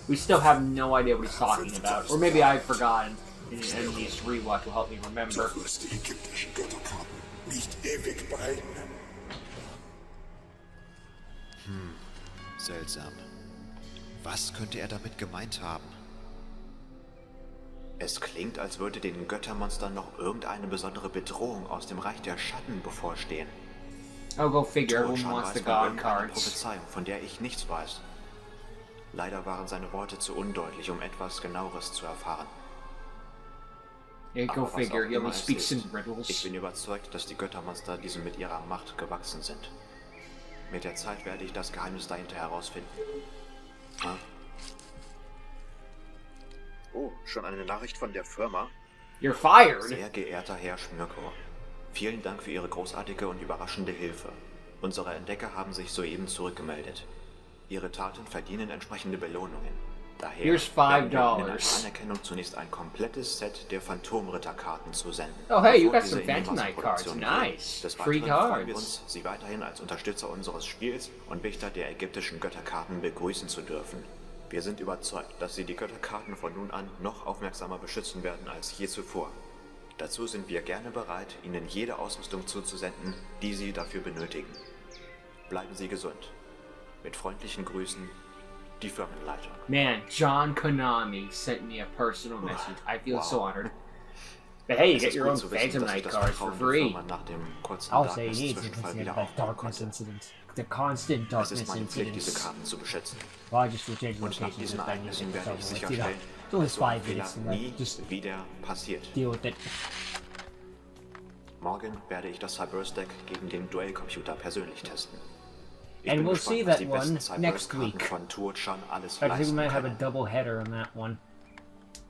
We still have no idea what he's talking about. Or maybe I've forgotten. And this rewatch will help me remember. Du wirst die ägyptischen Götterkarten nicht ewig behalten. Seltsam. Was könnte er damit gemeint haben? Es klingt, als würde den Göttermonstern noch irgendeine besondere Bedrohung aus dem Reich der Schatten bevorstehen. Oh, go figure. Everyone Tuo-chan wants the weiß von God irgendeiner cards. Prophezeiung, von der ich nichts weiß. Leider waren seine Worte zu undeutlich, um etwas Genaueres zu erfahren. Yeah, go Aber was figure. auch He only immer es speaks in ist, riddles. Ich bin überzeugt, dass die Göttermonster diesem mit ihrer Macht gewachsen sind. Mit der Zeit werde ich das Geheimnis dahinter herausfinden. Oh, schon eine Nachricht von der Firma? You're fired. Sehr geehrter Herr Schmirko, vielen Dank für Ihre großartige und überraschende Hilfe. Unsere Entdecker haben sich soeben zurückgemeldet. Ihre Taten verdienen entsprechende Belohnungen. Daher Here's werden wir $5. Ihnen als Anerkennung zunächst ein komplettes Set der Phantomritterkarten zusenden. Oh, hey, you bevor got some diese in die Phantom Knight cards. Massenproduktion gehen. Nice. Des Free Weiteren freuen wir cards. uns, Sie weiterhin als Unterstützer unseres Spiels und Wächter der ägyptischen Götterkarten begrüßen zu dürfen. Wir sind überzeugt, dass Sie die Götterkarten von nun an noch aufmerksamer beschützen werden als je zuvor. Dazu sind wir gerne bereit, Ihnen jede Ausrüstung zuzusenden, die Sie dafür benötigen. Bleiben Sie gesund. Mit freundlichen Grüßen, die Firmenleitung. Man, John Konami sent me a personal message. I feel so Wow. honored. But hey, you Es get ist your gut own zu wissen, Phantom dass Knight das cards for Vertrauen der free. Firma nach dem kurzen I'll say it needs to Darkness-Zwischenfall consider wieder that darkness aufbauen konnte. incident. The constant Es darkness ist meine Pflicht, diese incidents. Karten zu beschützen. Well, I just will change Und nach locations diesen if I need Ereignissen it. werde ich So, you know, sicherstellen, it's only dass so ein 5 Fehler minutes, and nie just wieder passiert. deal with it. Morgen werde ich das Cyberstack gegen den Duellcomputer persönlich testen. Ich And bin we'll gespannt, see was that die one besten next Cyberst-Karten week. von Tuo-chan alles I think we leisten might have a können. double header on that one.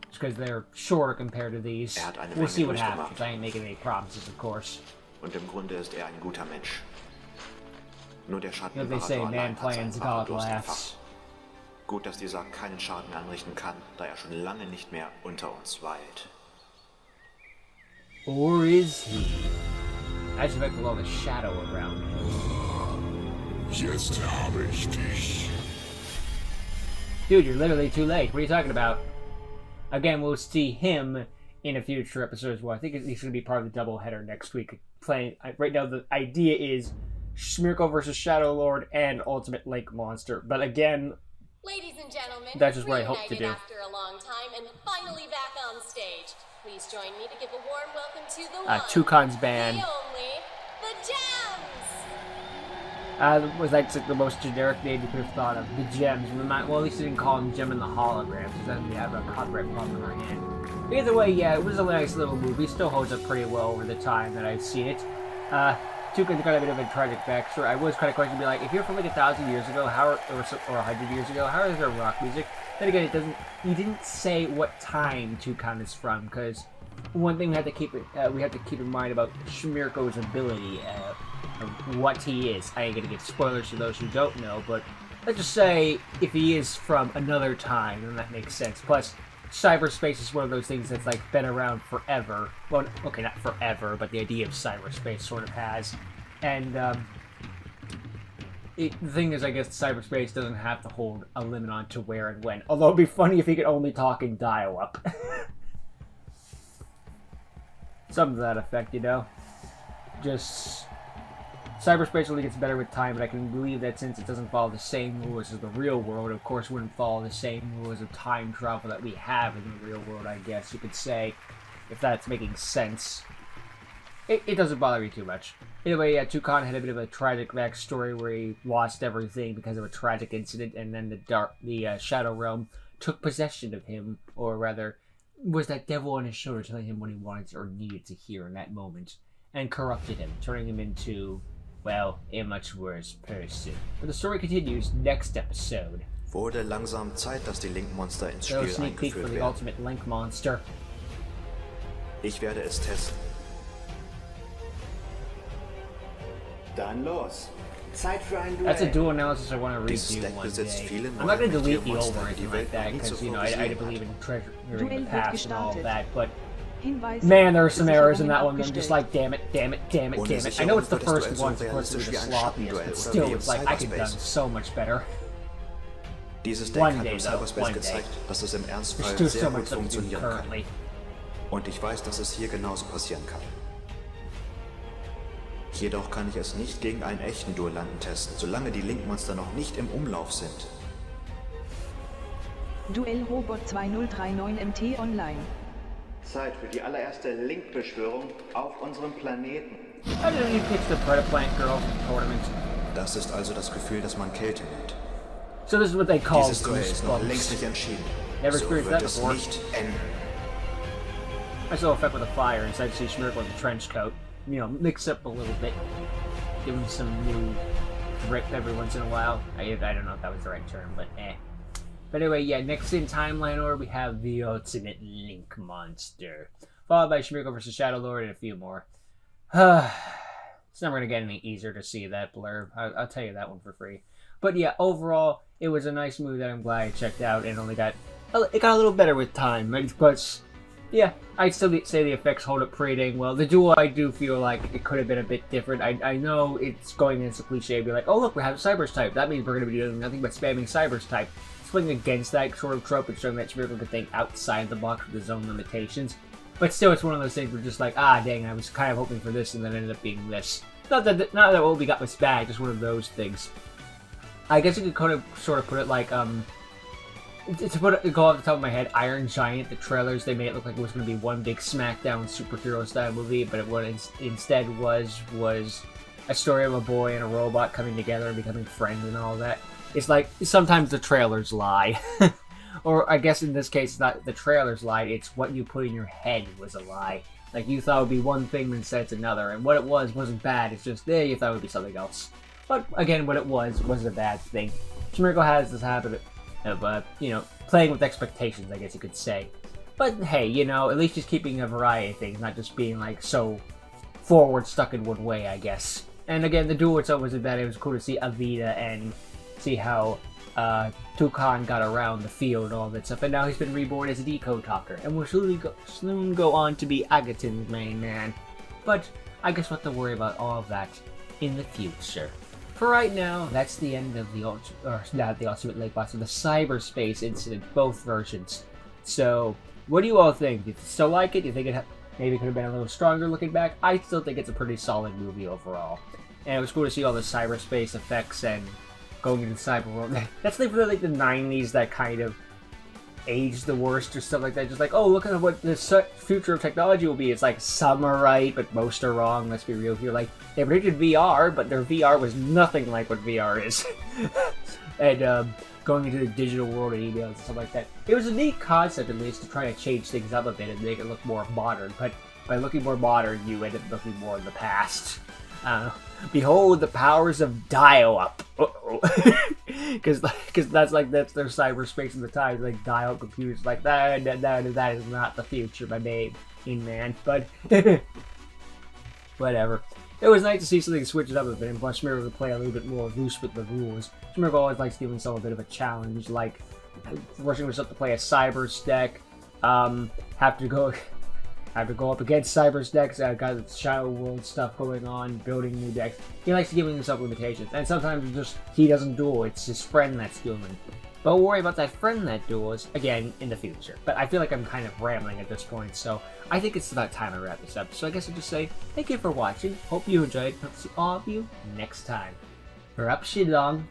Just because they're shorter compared to these. Er hat eine We'll Menge see what durchgemacht. happens. I ain't making any promises, of course. Und im Grunde ist er ein guter Mensch. Nur der You know, they say Schattenoperator man allein hat seinen plans, God Durst laughs. erfasst. Gut, dass dieser keinen Schaden anrichten kann, da er schon lange nicht mehr unter uns weilt. Or is he? I just like with all the shadow around him. Jetzt habe ich dich. Dude, you're literally too late. What are you talking about? Again, we'll see him in a future episode as well. I think he's going to be part of the doubleheader next week. Right now, the idea is Smirko versus Shadow Lord and Ultimate Lake Monster. But again, Ladies and gentlemen, That's just what I hope to reunited do. after a long time and finally back on stage. Please join me to give a warm welcome to the one, Toucan's band. the only, the Gems! Was like the most generic name you could have thought of. The Gems. Well, at least they didn't call him Gem and the Holograms, because then we have a copyright problem in our hand. But either way, yeah, it was a nice little movie. Still holds up pretty well over the time that I've seen it. Toucan's got a bit of a tragic backstory. I was kind of questioning, be like, if you're from like 1,000 years ago, or 100 years ago, how is there rock music? Then again, he didn't say what time Toucan is from, because one thing we have to keep in mind about Shmirko's ability, of what he is. I ain't gonna give spoilers to those who don't know, but let's just say if he is from another time, then that makes sense. Plus, cyberspace is one of those things that's like been around forever. Well, okay, not forever, but the idea of cyberspace sort of has. And the thing is, I guess cyberspace doesn't have to hold a limit on to where and when. Although it'd be funny if he could only talk in dial-up. Something to that effect, you know? Just... cyberspace only gets better with time, but I can believe that since it doesn't follow the same rules as the real world, of course it wouldn't follow the same rules of time travel that we have in the real world, I guess you could say, if that's making sense. It doesn't bother me too much. Anyway, yeah, Toucan had a bit of a tragic backstory where he lost everything because of a tragic incident, and then the Shadow Realm took possession of him, or rather, was that devil on his shoulder telling him what he wanted or needed to hear in that moment, and corrupted him, turning him into, well, a much worse person. But the story continues next episode. Wurde langsam Zeit, dass die Link-Monster ins So Spiel sneak peek for eingeführt the werden. ultimate Link monster. Ich werde es testen. Dann los. Zeit für ein Duell. That's a dual analysis I want to Dieses redo Deck one besitzt day. viele I'm not going to neue delete the Monster, old or die die anything Welt like that, noch nie because, zuvor you know, I gesehen believe in treasure in the Duell wird past and all of gestartet. that, but Hinweis. man, there are some errors in Sicherungen that one. I'm just abgestellt. like, damn it, damn it, damn it, Ohne damn it. I know it's the Sicherung wird das first Duell so one, supposed to be realistisch the wie ein sloppiest, Schattenduell but oder still, wie im it's like, I could have done Cyberspace. so much better. Dieses Deck One hat day, im though, Cyberspace one day. gezeigt, dass es im There's Ernstfall still sehr so gut much left to do funktionieren kann. currently. Und ich weiß, dass es hier genauso passieren kann. Jedoch kann ich es nicht gegen einen echten Duellanten testen, solange die Link-Monster noch nicht im Umlauf sind. Duell Robot 2039 MT Online. Zeit für die allererste Link-Beschwörung auf unserem Planeten. I didn't even pitch the Predaplant Girl tournament. Das ist also das Gefühl, das man Kälte nennt. So this is what they call Dieses Duell ist noch längst goosebumps. nicht entschieden. Never So experienced wird that es before. nicht enden. I saw effect with a fire instead of see Schmirk with a trench coat. You know, mix up a little bit. Give him some new drip every once in a while. I don't know if that was the right term, but eh. But anyway, yeah, next in timeline order we have the ultimate Link monster. Followed by Shmirko vs. Shadow Lord and a few more. It's never going to get any easier to see that blurb. I'll tell you that one for free. But yeah, overall, it was a nice movie that I'm glad I checked out, and it got a little better with time. But yeah, I'd still say the effects hold up pretty dang well. The duel, I do feel like it could have been a bit different. I know it's going into cliche, be like, oh look, we have Cyber's type. That means we're going to be doing nothing but spamming Cyber's type. Swinging against that sort of trope and showing that Schmierkel could think outside the box with his own limitations. But still, it's one of those things where just like, ah, dang, I was kind of hoping for this, and then it ended up being this. Not that what we got was bad, just one of those things. I guess you could kind of sort of put it like, go off the top of my head, Iron Giant, the trailers, they made it look like it was going to be one big SmackDown superhero-style movie, but what it instead was a story of a boy and a robot coming together and becoming friends and all that. It's like, sometimes the trailers lie. Or I guess in this case, it's not the trailers lied, it's what you put in your head was a lie. Like, you thought it would be one thing, but instead it's another, and what it wasn't bad, it's just, you thought it would be something else. But, again, what it wasn't a bad thing. Schmierkel has this habit of, playing with expectations, I guess you could say. But, hey, at least he's keeping a variety of things, not just being, like, so forward stuck in one way, I guess. And, again, the duel itself wasn't bad. It was cool to see Avita and see how Toucan got around the field and all that stuff, and now he's been reborn as a Decode Talker, and will soon go on to be Agaton's main man. But I guess we'll have to worry about all of that in the future. For right now, that's the end of the Ultimate Lake Boss of the Cyberspace Incident, both versions. So, what do you all think? Do you still like it? Do you think it maybe could have been a little stronger looking back? I still think it's a pretty solid movie overall. And it was cool to see all the cyberspace effects and going into the cyber world. That's like really like the 90s that kind of aged the worst or stuff like that. Just like, oh, look at what the future of technology will be. It's like some are right, but most are wrong. Let's be real here. Like, they predicted VR, but their VR was nothing like what VR is. And going into the digital world and emails and stuff like that. It was a neat concept, at least, to try to change things up a bit and make it look more modern. But by looking more modern, you end up looking more in the past. Behold the powers of dial-up. Because that's their cyberspace in the time. Like dial-up computers, like that is not the future, my man. But whatever. It was nice to see something switch it up a bit, and plus Schmierkel could play a little bit more loose with the rules. Schmierkel always likes giving himself a bit of a challenge, like forcing himself to play a Cyber's deck, have to go up against Cyber's decks, got Shadow World stuff going on, building new decks. He likes giving himself limitations, and sometimes he doesn't duel, it's his friend that's dueling. But we'll worry about that friend that duels, again, in the future. But I feel like I'm kind of rambling at this point, so I think it's about time I wrap this up. So I guess I'll just say, thank you for watching, hope you enjoyed, hope to see all of you next time. Rapshidong.